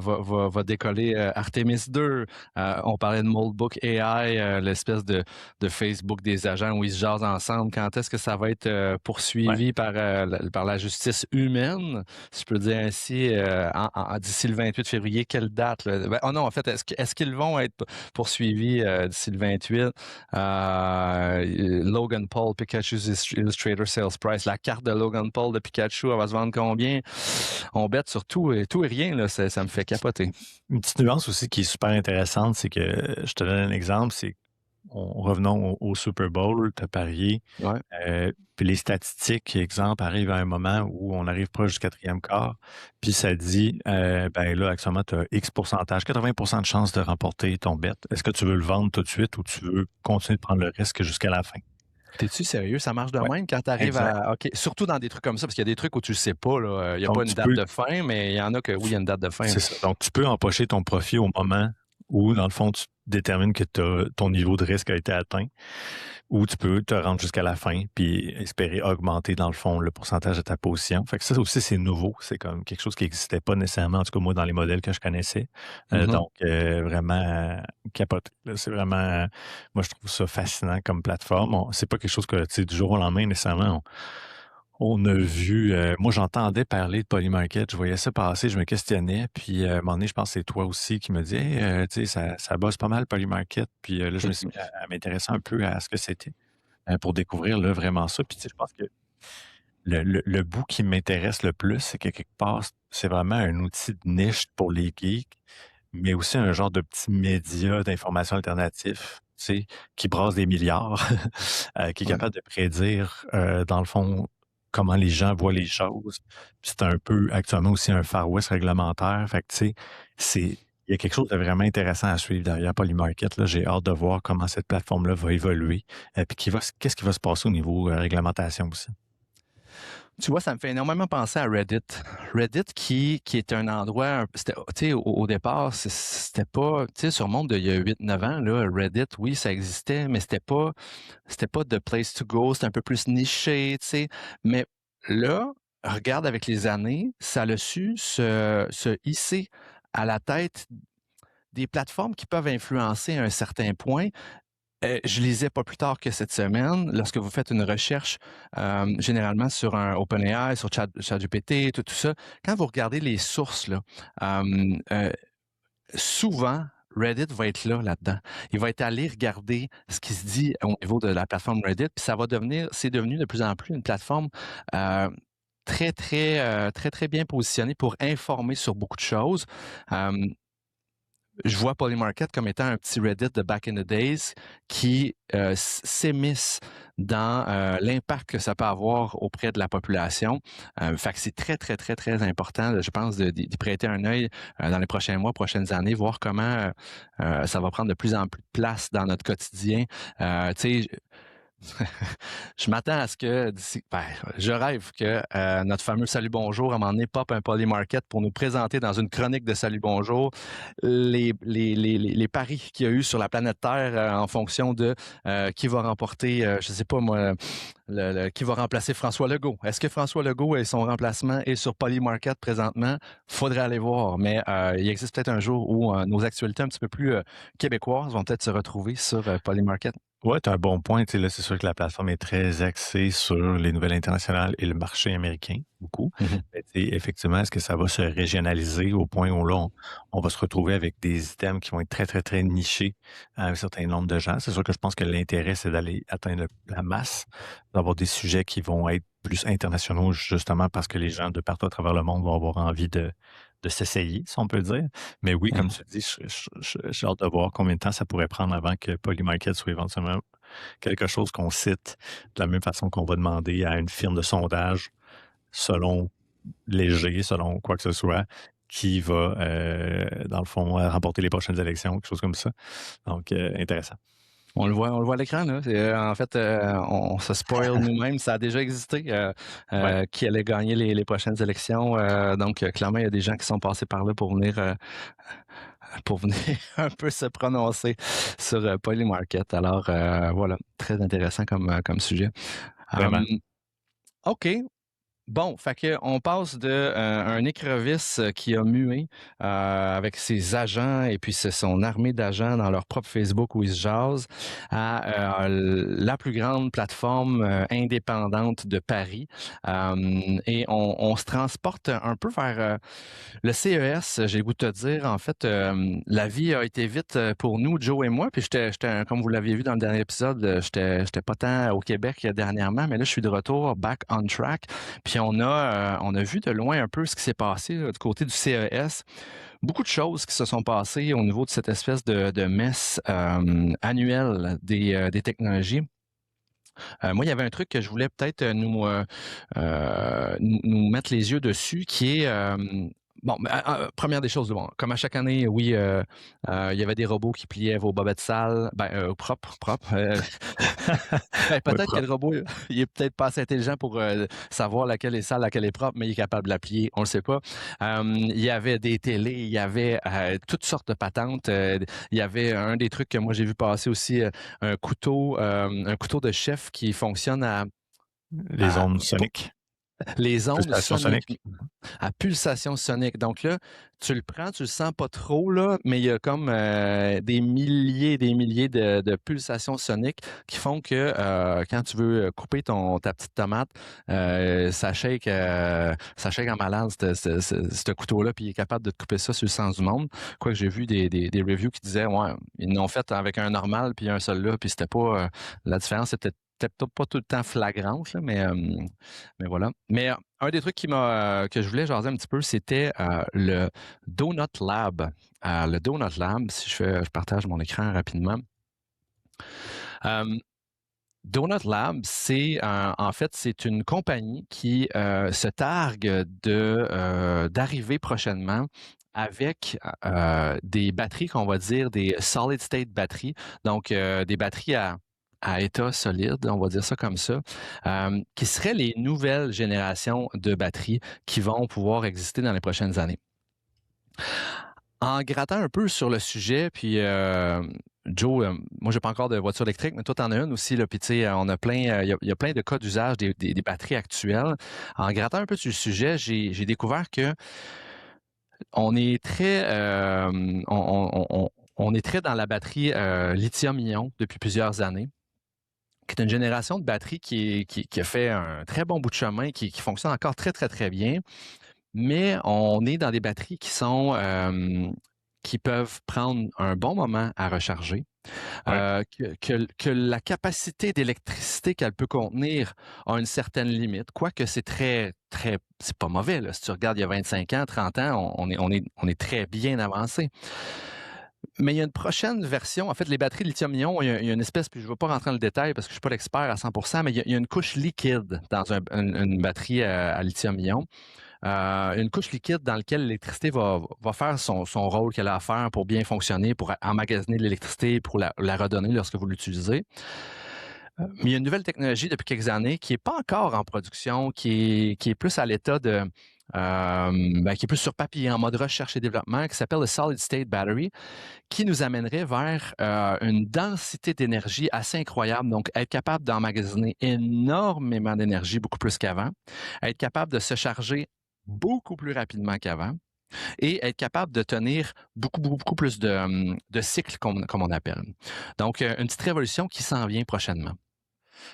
décoller Artemis 2? On parlait de Moldbook AI, l'espèce de Facebook des agents où ils se jasent ensemble. Quand est-ce que ça va être poursuivi par la justice humaine, si je peux dire ainsi, d'ici le 28 février? Quelle date, là? Ben, oh non, en fait, est-ce qu'ils vont être poursuivis d'ici le 28? Logan Paul, Pikachu's Illustrator Sales Price, la carte de Logan Paul de Pikachu, elle va se vendre combien? On bête sur tout et rien, là, ça me fait capoter. Une petite nuance aussi qui est super intéressante, c'est que, je te donne un exemple, c'est revenons au Super Bowl, tu as parié, puis les statistiques, exemple, arrivent à un moment où on arrive proche du 4e quart, puis ça dit, ben là, actuellement, tu as X pourcentage, 80% de chances de remporter ton bet. Est-ce que tu veux le vendre tout de suite ou tu veux continuer de prendre le risque jusqu'à la fin? T'es-tu sérieux? Ça marche de même quand tu arrives à. OK. Surtout dans des trucs comme ça, parce qu'il y a des trucs où tu ne sais pas, là. Il n'y a pas une date de fin, mais il y en a que oui, il y a une date de fin. C'est ça. Donc, tu peux empocher ton profit au moment où, dans le fond, tu détermines que ton niveau de risque a été atteint, ou tu peux te rendre jusqu'à la fin puis espérer augmenter, dans le fond, le pourcentage de ta position. Fait que ça aussi, c'est nouveau. C'est comme quelque chose qui n'existait pas nécessairement, en tout cas, moi, dans les modèles que je connaissais. Donc, vraiment capoté. C'est vraiment, moi, je trouve ça fascinant comme plateforme. C'est pas quelque chose que, tu sais, du jour au lendemain, nécessairement, on a vu, moi j'entendais parler de Polymarket, je voyais ça passer, je me questionnais, puis à un moment donné, je pense que c'est toi aussi qui me dis hey, tu sais, ça bosse pas mal Polymarket, puis là, je me suis mis à m'intéresser un peu à ce que c'était pour découvrir là, vraiment ça. Puis tu sais, je pense que le bout qui m'intéresse le plus, c'est que quelque part, c'est vraiment un outil de niche pour les geeks, mais aussi un genre de petit média d'information alternatif, tu sais, qui brasse des milliards, qui est capable de prédire, dans le fond, comment les gens voient les choses. Puis c'est un peu actuellement aussi un Far West réglementaire. Fait que tu sais, Il y a quelque chose de vraiment intéressant à suivre derrière Polymarket, là. J'ai hâte de voir comment cette plateforme-là va évoluer, puis qu'est-ce qui va se passer au niveau réglementation aussi. Tu vois, ça me fait énormément penser à Reddit. Reddit qui est un endroit, tu sais, au départ, c'était pas, tu sais, sur le monde d'il y a 8-9 ans, là, Reddit, oui, ça existait, mais c'était pas the place to go, c'était un peu plus niché, tu sais. Mais là, regarde avec les années, ça a su se hisser à la tête des plateformes qui peuvent influencer à un certain point. Je lisais pas plus tard que cette semaine, lorsque vous faites une recherche, généralement sur un OpenAI, sur ChatGPT, tout ça, quand vous regardez les sources, là, souvent, Reddit va être là-dedans. Il va être allé regarder ce qui se dit au niveau de la plateforme Reddit, puis c'est devenu de plus en plus une plateforme très bien positionnée pour informer sur beaucoup de choses. Je vois Polymarket comme étant un petit Reddit de back in the days qui s'émisse dans l'impact que ça peut avoir auprès de la population. Fait que c'est très important, je pense, d'y prêter un œil dans les prochains mois, prochaines années, voir comment ça va prendre de plus en plus de place dans notre quotidien. Tu sais, je m'attends à ce que je rêve que notre fameux Salut Bonjour, à un moment donné, pop un Polymarket pour nous présenter dans une chronique de Salut Bonjour les paris qu'il y a eu sur la planète Terre en fonction de qui va remporter, je sais pas moi, qui va remplacer François Legault. Est-ce que François Legault et son remplacement est sur Polymarket présentement? Faudrait aller voir, mais il existe peut-être un jour où nos actualités un petit peu plus québécoises vont peut-être se retrouver sur Polymarket. Ouais, tu as un bon point. Tu sais, là, c'est sûr que la plateforme est très axée sur les nouvelles internationales et le marché américain, beaucoup. Mais, tu sais, effectivement, est-ce que ça va se régionaliser au point où là, on va se retrouver avec des items qui vont être très nichés à un certain nombre de gens? C'est sûr que je pense que l'intérêt, c'est d'aller atteindre la masse, d'avoir des sujets qui vont être plus internationaux, justement parce que les gens de partout à travers le monde vont avoir envie de s'essayer, si on peut dire. Mais oui, comme tu dis, j'ai hâte de voir combien de temps ça pourrait prendre avant que Polymarket soit éventuellement quelque chose qu'on cite de la même façon qu'on va demander à une firme de sondage, selon léger, selon quoi que ce soit, qui va, dans le fond, remporter les prochaines élections, quelque chose comme ça. Donc, intéressant. On le voit à l'écran, là. En fait, on se spoil nous-mêmes. Ça a déjà existé qui allait gagner les prochaines élections. Donc, clairement, il y a des gens qui sont passés par là pour venir un peu se prononcer sur Polymarket. Alors, voilà, très intéressant comme sujet. Vraiment. OK. Bon, fait que on passe de un écrevisse qui a mué avec ses agents et puis son armée d'agents dans leur propre Facebook où ils se jasent à la plus grande plateforme indépendante de Paris. Et on se transporte un peu vers le CES, j'ai le goût de te dire. En fait, la vie a été vite pour nous, Joe et moi. Puis comme vous l'aviez vu dans le dernier épisode, j'étais pas tant au Québec dernièrement, mais là, je suis de retour, back on track. Puis on a vu de loin un peu ce qui s'est passé là, du côté du CES. Beaucoup de choses qui se sont passées au niveau de cette espèce de messe annuelle des technologies. Moi, il y avait un truc que je voulais peut-être nous mettre les yeux dessus, qui est bon, première des choses, bon, comme à chaque année, oui, il y avait des robots qui pliaient vos bobettes sales, propres. Peut-être que le robot, il est peut-être pas assez intelligent pour savoir laquelle est sale, laquelle est propre, mais il est capable de la plier, on le sait pas. Il y avait des télés, il y avait toutes sortes de patentes. Il y avait un des trucs que moi j'ai vu passer aussi, un couteau de chef qui fonctionne à les ondes soniques. Les ondes soniques. À pulsation sonique. Donc là, tu le prends, tu le sens pas trop, là, mais il y a comme des milliers de pulsations soniques qui font que quand tu veux couper ta petite tomate, ça shake en malade, ce couteau-là, puis il est capable de te couper ça sur le sens du monde. Quoique j'ai vu des reviews qui disaient, ouais, ils l'ont fait avec un normal, puis un seul là, puis c'était pas... la différence, c'est peut-être pas tout le temps flagrante, là, mais voilà. Mais un des trucs que je voulais jaser un petit peu, c'était le Donut Lab. Le Donut Lab, si je partage mon écran rapidement. Donut Lab, en fait, c'est une compagnie qui se targue d'arriver prochainement avec des batteries qu'on va dire des solid state batteries, donc des batteries à état solide, on va dire ça comme ça, qui seraient les nouvelles générations de batteries qui vont pouvoir exister dans les prochaines années. En grattant un peu sur le sujet, puis Joe, moi j'ai pas encore de voiture électrique, mais toi t'en as une aussi, là, puis tu sais, on a plein, il y a plein de cas d'usage des batteries actuelles. En grattant un peu sur le sujet, j'ai découvert que on est très, on est très dans la batterie lithium-ion depuis plusieurs années, qui est une génération de batterie qui a fait un très bon bout de chemin, qui fonctionne encore très, très, très bien. Mais on est dans des batteries qui peuvent prendre un bon moment à recharger. Ouais. Que la capacité d'électricité qu'elle peut contenir a une certaine limite, quoique c'est c'est pas mauvais, là. Si tu regardes il y a 25 ans, 30 ans, on est très bien avancé. Mais il y a une prochaine version. En fait, les batteries de lithium-ion, il y a une espèce, puis je ne veux pas rentrer dans le détail parce que je ne suis pas l'expert à 100%, mais il y a une couche liquide dans une batterie à lithium-ion. Une couche liquide dans laquelle l'électricité va faire son rôle qu'elle a à faire pour bien fonctionner, pour emmagasiner de l'électricité, pour la redonner lorsque vous l'utilisez. Mais il y a une nouvelle technologie depuis quelques années qui n'est pas encore en production, qui est plus à l'état de... qui est plus sur papier, en mode recherche et développement, qui s'appelle le Solid State Battery, qui nous amènerait vers une densité d'énergie assez incroyable. Donc, être capable d'emmagasiner énormément d'énergie, beaucoup plus qu'avant, être capable de se charger beaucoup plus rapidement qu'avant et être capable de tenir beaucoup plus de cycles, comme on appelle. Donc, une petite révolution qui s'en vient prochainement.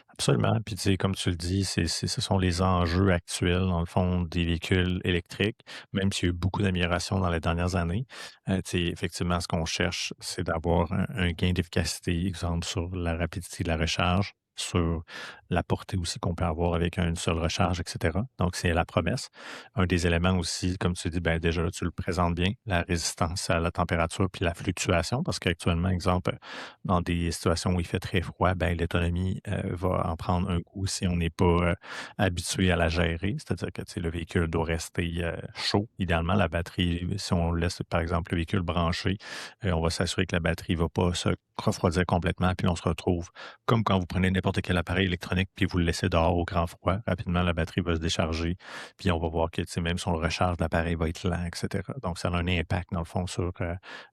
Absolument. Puis, tu sais, comme tu le dis, ce sont les enjeux actuels, dans le fond, des véhicules électriques, même s'il y a eu beaucoup d'améliorations dans les dernières années. Tu sais, effectivement, ce qu'on cherche, c'est d'avoir un gain d'efficacité, exemple, sur la rapidité de la recharge, sur la portée aussi qu'on peut avoir avec une seule recharge, etc. Donc, c'est la promesse. Un des éléments aussi, comme tu dis, ben déjà, là, tu le présentes bien, la résistance à la température puis la fluctuation, parce qu'actuellement, exemple, dans des situations où il fait très froid, ben l'autonomie va en prendre un coup si on n'est pas habitué à la gérer. C'est-à-dire que tu sais, le véhicule doit rester chaud. Idéalement, la batterie, si on laisse par exemple le véhicule branché, on va s'assurer que la batterie ne va pas se refroidir complètement, puis on se retrouve comme quand vous prenez n'importe quel appareil électronique puis vous le laissez dehors au grand froid. Rapidement, la batterie va se décharger, puis on va voir que tu sais, même si on le recharge, l'appareil va être lent, etc. Donc, ça a un impact, dans le fond, sur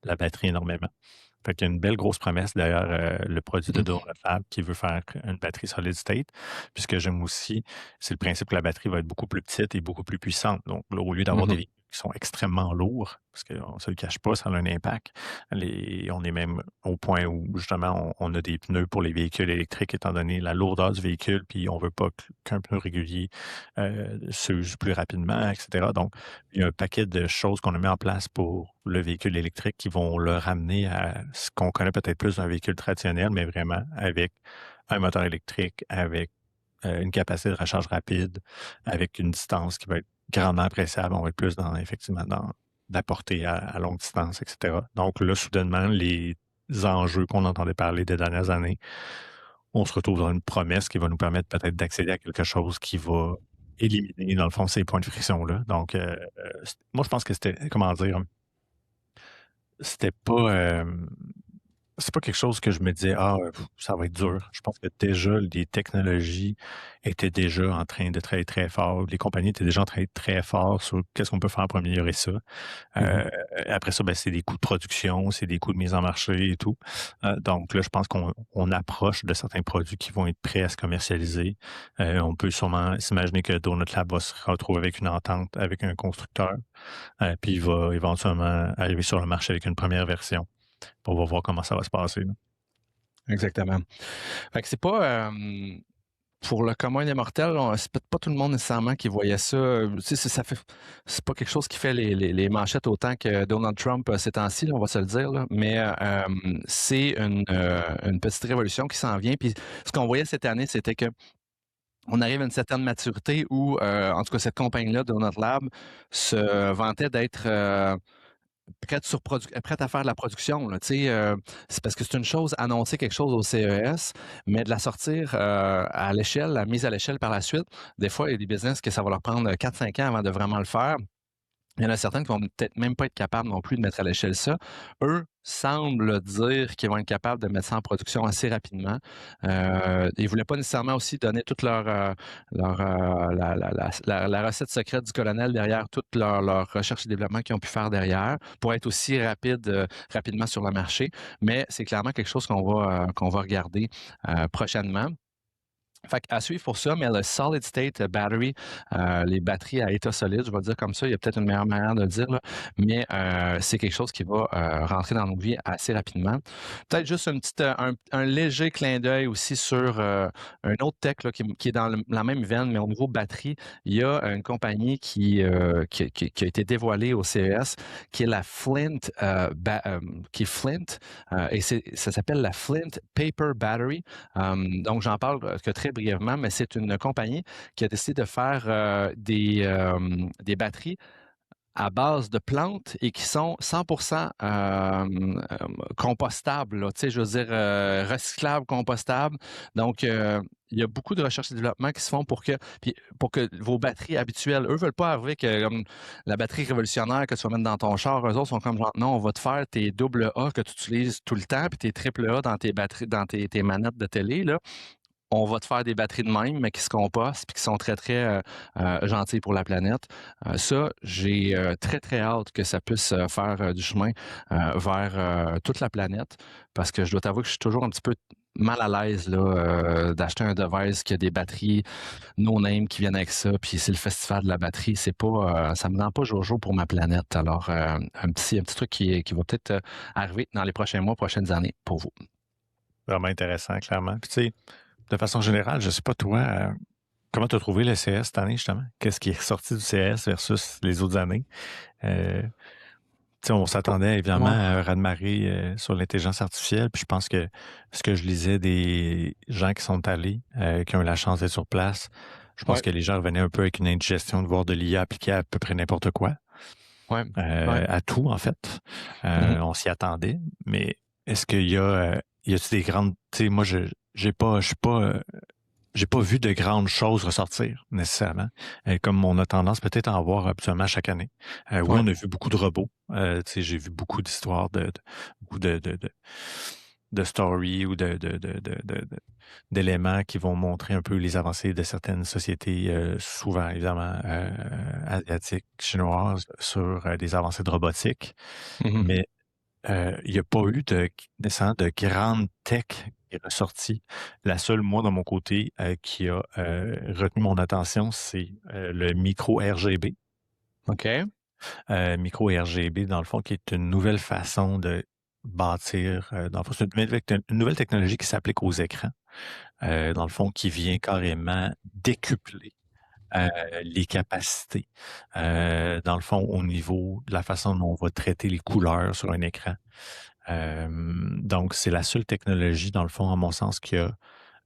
la batterie énormément. Fait qu'il y a une belle grosse promesse derrière le produit de Donut Lab qui veut faire une batterie solid state. Puis ce que j'aime aussi, c'est le principe que la batterie va être beaucoup plus petite et beaucoup plus puissante. Donc, là, au lieu d'avoir des véhicules qui sont extrêmement lourds, parce qu'on ne se le cache pas, ça a un impact. On est même au point où, justement, on a des pneus pour les véhicules électriques, étant donné la lourdeur du véhicule, puis on ne veut pas qu'un pneu régulier s'use plus rapidement, etc. Donc, il y a un paquet de choses qu'on a mis en place pour le véhicule électrique qui vont le ramener à ce qu'on connaît peut-être plus d'un véhicule traditionnel, mais vraiment avec un moteur électrique, avec une capacité de recharge rapide, avec une distance qui va être grandement appréciable. On va être plus effectivement dans la portée à longue distance, etc. Donc là, soudainement, les enjeux qu'on entendait parler des dernières années, on se retrouve dans une promesse qui va nous permettre peut-être d'accéder à quelque chose qui va éliminer, dans le fond, ces points de friction-là. Donc, moi, je pense que c'était, comment dire, c'était pas, c'est pas quelque chose que je me disais, ça va être dur. Je pense que déjà, les technologies étaient déjà en train de travailler très fort. Les compagnies étaient déjà en train de travailler très fort sur qu'est-ce qu'on peut faire pour améliorer ça. Après ça, ben, c'est des coûts de production, c'est des coûts de mise en marché et tout. Donc là, je pense qu'on approche de certains produits qui vont être prêts à se commercialiser. On peut sûrement s'imaginer que Donut Lab va se retrouver avec une entente avec un constructeur, puis il va éventuellement arriver sur le marché avec une première version. On va voir comment ça va se passer. Là. Exactement. Fait que c'est pas... pour le commun des mortels, c'est peut-être pas tout le monde nécessairement qui voyait ça. Tu sais, c'est pas quelque chose qui fait les manchettes autant que Donald Trump ces temps-ci, là, on va se le dire. Là. Mais c'est une petite révolution qui s'en vient. Puis ce qu'on voyait cette année, c'était que on arrive à une certaine maturité où, en tout cas, cette compagnie-là, Donut Lab, se vantait d'être prête à faire de la production. Là, c'est parce que c'est une chose annoncer quelque chose au CES, mais de la sortir à l'échelle, la mise à l'échelle par la suite. Des fois, il y a des business que ça va leur prendre 4-5 ans avant de vraiment le faire. Il y en a certaines qui vont peut-être même pas être capables non plus de mettre à l'échelle ça. Eux semblent dire qu'ils vont être capables de mettre ça en production assez rapidement. Ils voulaient pas nécessairement aussi donner toute la recette secrète du colonel derrière toute leur recherche et développement qu'ils ont pu faire derrière pour être aussi rapidement sur le marché. Mais c'est clairement quelque chose qu'on va regarder prochainement. Fait à suivre pour ça, mais le solid state battery, les batteries à état solide, je vais le dire comme ça, il y a peut-être une meilleure manière de le dire, là, mais c'est quelque chose qui va rentrer dans nos vies assez rapidement. Peut-être juste un léger clin d'œil aussi sur un autre tech là, qui est dans la même veine, mais au niveau batterie, il y a une compagnie qui a été dévoilée au CES, qui est la Flint, qui est Flint, et ça s'appelle la Flint Paper Battery. Donc, j'en parle que très brièvement, mais c'est une compagnie qui a décidé de faire des batteries à base de plantes et qui sont 100% compostables, là, tu sais, je veux dire recyclables, compostables. Donc, il y a beaucoup de recherche et développement qui se font pour que vos batteries habituelles, eux veulent pas arriver que comme la batterie révolutionnaire que tu vas mettre dans ton char, eux autres sont comme genre, non, on va te faire tes double A que tu utilises tout le temps, puis tes triple A dans tes batteries, dans tes manettes de télé, là. On va te faire des batteries de même, mais qui se compostent puis qui sont très, très gentilles pour la planète. Ça, j'ai très, très hâte que ça puisse faire du chemin vers toute la planète parce que je dois t'avouer que je suis toujours un petit peu mal à l'aise là, d'acheter un device qui a des batteries no-name qui viennent avec ça, puis c'est le festival de la batterie. C'est pas, ça me rend pas jojo pour ma planète. Alors, un petit truc qui va peut-être arriver dans les prochains mois, prochaines années pour vous. Vraiment intéressant, clairement. Puis, tu sais, de façon générale, je ne sais pas toi, comment tu as trouvé le CS cette année, justement? Qu'est-ce qui est ressorti du CS versus les autres années? On s'attendait évidemment à un raz-de-marée sur l'intelligence artificielle, puis je pense que ce que je lisais des gens qui sont allés, qui ont eu la chance d'être sur place, je pense que les gens revenaient un peu avec une indigestion de voir de l'IA appliquée à peu près n'importe quoi. À tout, en fait. On s'y attendait, mais est-ce qu'il y a des grandes... Tu sais, moi, j'ai pas vu de grandes choses ressortir, nécessairement. Comme on a tendance peut-être à en voir habituellement chaque année. Oui, on a vu beaucoup de robots. J'ai vu beaucoup d'histoires, beaucoup de stories ou d'éléments qui vont montrer un peu les avancées de certaines sociétés, souvent évidemment asiatiques, chinoises, sur des avancées de robotique. Mais il n'y a pas eu nécessairement de grande tech qui est ressortie. La seule, moi, de mon côté, qui a retenu mon attention, c'est le micro RGB. OK. Micro RGB, dans le fond, qui est une nouvelle façon de bâtir, dans le fond, c'est une nouvelle technologie qui s'applique aux écrans, dans le fond, qui vient carrément décupler les capacités, dans le fond, au niveau de la façon dont on va traiter les couleurs sur un écran. Donc, c'est la seule technologie, dans le fond, à mon sens, qui a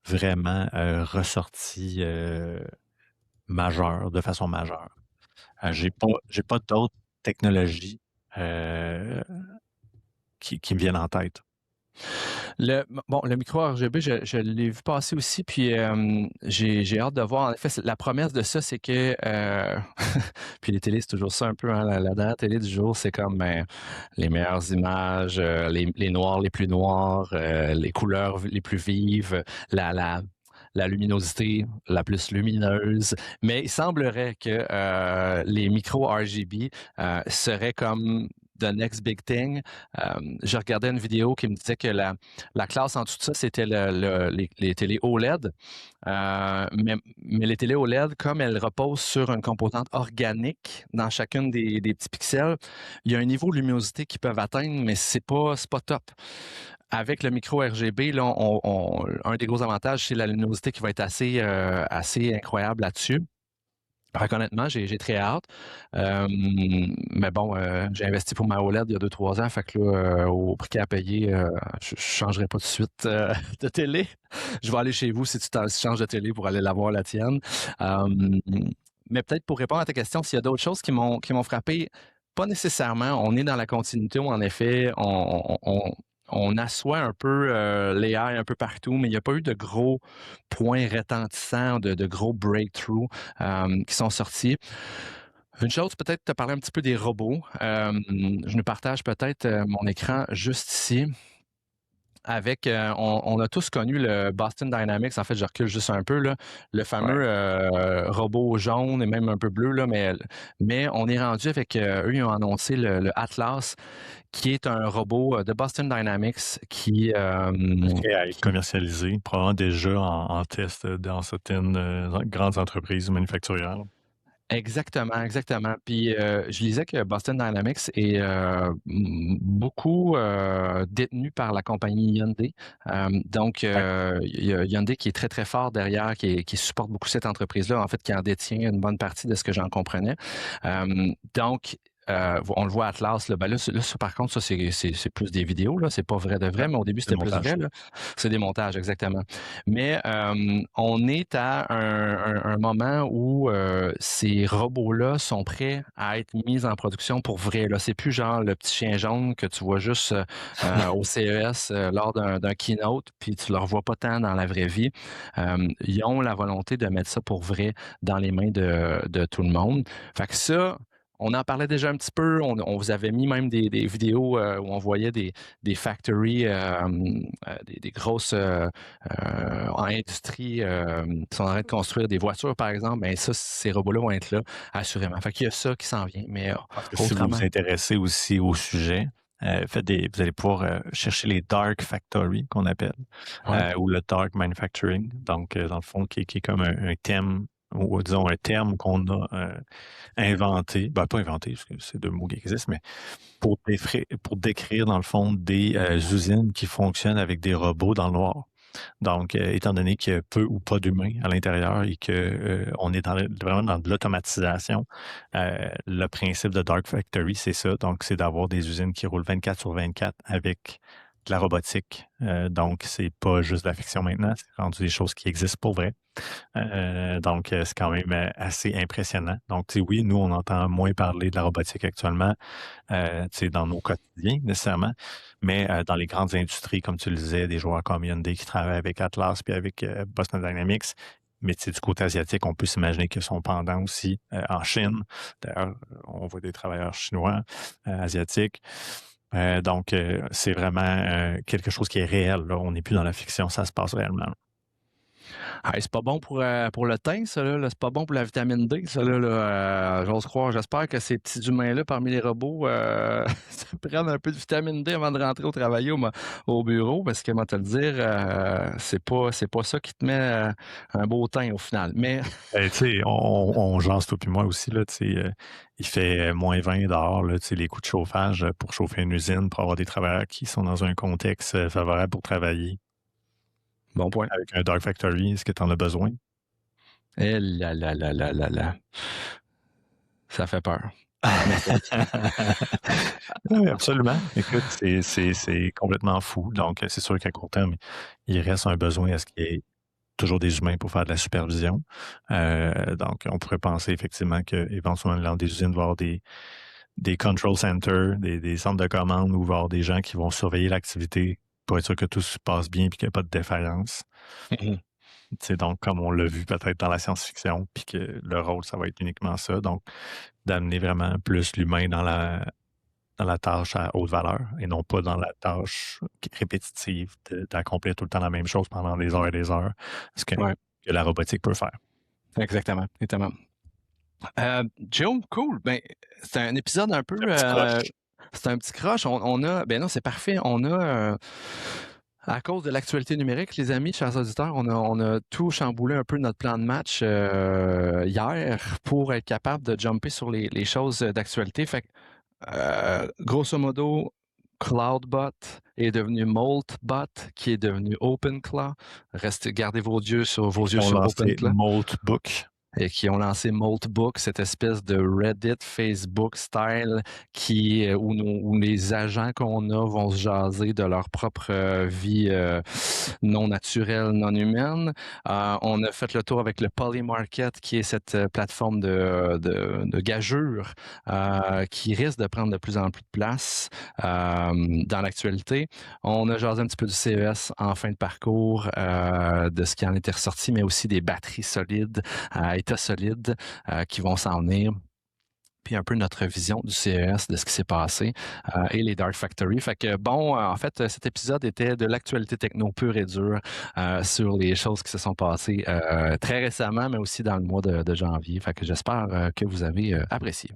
vraiment ressorti de façon majeure. J'ai pas d'autres technologies qui me viennent en tête. Le micro RGB, je l'ai vu passer aussi, puis j'ai hâte de voir. En effet, la promesse de ça, c'est que puis les télés, c'est toujours ça un peu, hein, la dernière télé du jour, c'est comme les meilleures images, les noirs les plus noirs, les couleurs les plus vives, la luminosité la plus lumineuse. Mais il semblerait que les micro RGB seraient comme the next big thing. Je regardais une vidéo qui me disait que la classe en dessous de ça, c'était les télés OLED. Mais les télés OLED, comme elles reposent sur une composante organique dans chacune des petits pixels, il y a un niveau de luminosité qu'ils peuvent atteindre, mais c'est pas top. Avec le micro RGB, là, un des gros avantages, c'est la luminosité qui va être assez incroyable là-dessus. Honnêtement, j'ai très hâte. Mais bon, j'ai investi pour ma OLED il y a 2-3 ans, fait que là, au prix à payer, je ne changerai pas tout de suite de télé. Je vais aller chez vous si tu changes de télé pour aller la voir, la tienne. Mais peut-être pour répondre à ta question, s'il y a d'autres choses qui m'ont frappé, pas nécessairement. On est dans la continuité où, en effet, on assoit un peu l'AI un peu partout, mais il n'y a pas eu de gros points retentissants, de gros breakthroughs qui sont sortis. Une chose, peut-être te parler un petit peu des robots. Je nous partage peut-être mon écran juste ici. Avec, on a tous connu le Boston Dynamics. En fait, je recule juste un peu, là, le fameux robot jaune et même un peu bleu, là, mais on est rendu avec, eux, ils ont annoncé le Atlas, qui est un robot de Boston Dynamics Prêt à être commercialisé, probablement déjà en test dans certaines grandes entreprises manufacturières. Exactement, exactement. Puis je lisais que Boston Dynamics est beaucoup détenu par la compagnie Hyundai. Donc, il y a Hyundai qui est très, très fort derrière, qui supporte beaucoup cette entreprise-là, en fait, qui en détient une bonne partie de ce que j'en comprenais. Donc, on le voit Atlas, là. Ben là, ça, par contre, ça, c'est plus des vidéos, là. C'est pas vrai de vrai, mais au début, c'était plus vrai, là. C'est des montages, exactement. Mais on est à un moment où ces robots-là sont prêts à être mis en production pour vrai, là. C'est plus genre le petit chien jaune que tu vois juste au CES lors d'un keynote, puis tu le revois pas tant dans la vraie vie. Ils ont la volonté de mettre ça pour vrai dans les mains de tout le monde. Fait que ça, on en parlait déjà un petit peu. On vous avait mis même des vidéos où on voyait des factories, des grosses en industrie qui sont en train de construire des voitures, par exemple. Ben ça, ces robots-là vont être là, assurément. Fait qu'il y a ça qui s'en vient. Mais Parce que si vous vous intéressez aussi au sujet, vous allez pouvoir chercher les Dark Factory qu'on appelle, ou le Dark Manufacturing. Donc, dans le fond, qui est comme un thème, ou disons un terme qu'on a inventé, pas inventé, parce que c'est deux mots qui existent, mais pour décrire, dans le fond, des usines qui fonctionnent avec des robots dans le noir. Donc, étant donné qu'il y a peu ou pas d'humains à l'intérieur et qu'on est vraiment dans de l'automatisation, le principe de Dark Factory, c'est ça. Donc, c'est d'avoir des usines qui roulent 24/24 avec de la robotique. Donc, c'est pas juste de la fiction maintenant, c'est rendu des choses qui existent pour vrai. Donc, c'est quand même assez impressionnant. Donc, oui, nous, on entend moins parler de la robotique actuellement dans nos quotidiens nécessairement, mais dans les grandes industries, comme tu le disais, des joueurs comme Hyundai qui travaillent avec Atlas puis avec Boston Dynamics, mais du côté asiatique, on peut s'imaginer que son pendant aussi en Chine. D'ailleurs, on voit des travailleurs chinois, asiatiques. Donc, c'est vraiment quelque chose qui est réel. Là. On n'est plus dans la fiction, ça se passe réellement. Hey, c'est pas bon pour le teint, ça, là. C'est pas bon pour la vitamine D, ça, là. J'ose croire. J'espère que ces petits humains-là, parmi les robots, se prennent un peu de vitamine D avant de rentrer au travail au bureau, parce que, moi, te le dire, c'est pas ça qui te met un beau teint au final. Mais tu sais, on jase toi puis moi aussi, là, tu sais, il fait moins 20 dehors, là, tu sais, les coûts de chauffage pour chauffer une usine, pour avoir des travailleurs qui sont dans un contexte favorable pour travailler. bon point. Avec un Dark Factory, est-ce que tu en as besoin? Eh là là là là là là. Ça fait peur. Oui, absolument. Écoute, c'est complètement fou. Donc, c'est sûr qu'à court terme, il reste un besoin à ce qu'il y ait toujours des humains pour faire de la supervision. Donc, on pourrait penser effectivement qu'éventuellement, dans des usines, il va y avoir des control centers, des centres de commande où il va y avoir des gens qui vont surveiller l'activité pour être sûr que tout se passe bien et qu'il n'y a pas de défaillance. Donc, comme on l'a vu peut-être dans la science-fiction, puis que le rôle, ça va être uniquement ça. Donc, d'amener vraiment plus l'humain dans la tâche à haute valeur et non pas dans la tâche répétitive d'accomplir tout le temps la même chose pendant des heures et des heures, ce que la robotique peut faire. Exactement. Joe, cool. Ben, c'est un épisode un peu... c'est un petit croche. On a... Ben non, c'est parfait. On a... à cause de l'actualité numérique, les amis, chers auditeurs, on a tout chamboulé un peu notre plan de match hier pour être capable de jumper sur les choses d'actualité. Fait que, grosso modo, Cloudbot est devenu Moltbot, qui est devenu OpenClaw. Gardez vos yeux sur OpenClaw. Moltbook. Et qui ont lancé Moltbook, cette espèce de Reddit, Facebook style où les agents qu'on a vont se jaser de leur propre vie non naturelle, non humaine. On a fait le tour avec le Polymarket, qui est cette plateforme de gageure qui risque de prendre de plus en plus de place dans l'actualité. On a jasé un petit peu du CES en fin de parcours, de ce qui en était ressorti, mais aussi des batteries solides, état solide qui vont s'en venir. puis un peu notre vision du CES, de ce qui s'est passé et les Dark Factory. Fait que bon, en fait, cet épisode était de l'actualité techno pure et dure sur les choses qui se sont passées très récemment, mais aussi dans le mois de janvier. Fait que j'espère que vous avez apprécié.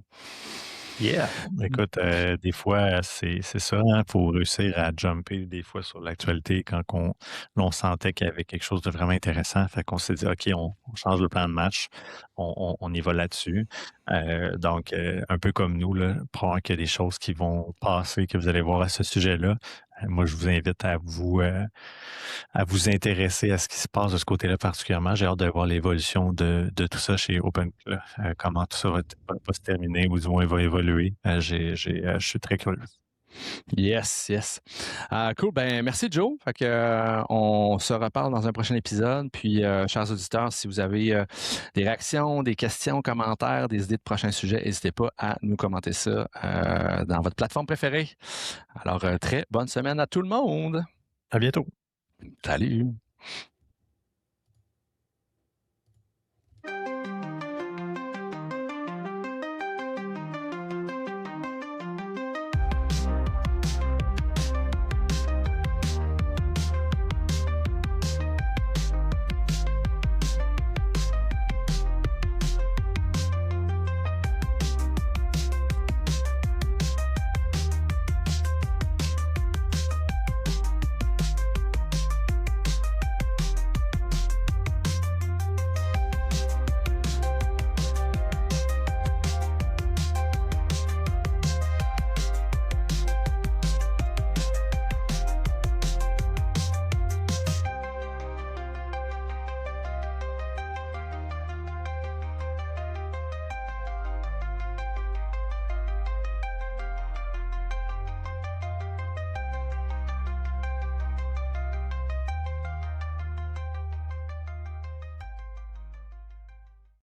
Yeah! Écoute, des fois, c'est ça, hein, faut réussir à jumper des fois sur l'actualité quand l'on sentait qu'il y avait quelque chose de vraiment intéressant. Fait qu'on s'est dit: «OK, on change le plan de match, on y va là-dessus». Donc, un peu comme nous, là, probablement qu'il y a des choses qui vont passer, que vous allez voir à ce sujet-là. Moi, je vous invite à vous intéresser à ce qui se passe de ce côté-là particulièrement. J'ai hâte de voir l'évolution de tout ça chez OpenClaw, comment tout ça va se terminer ou du moins va évoluer. Je suis très curieux. Yes, yes. Cool. Ben, merci, Joe. Fait que, on se reparle dans un prochain épisode. Puis, chers auditeurs, si vous avez des réactions, des questions, commentaires, des idées de prochains sujets, n'hésitez pas à nous commenter ça dans votre plateforme préférée. Alors, très bonne semaine à tout le monde. À bientôt. Salut.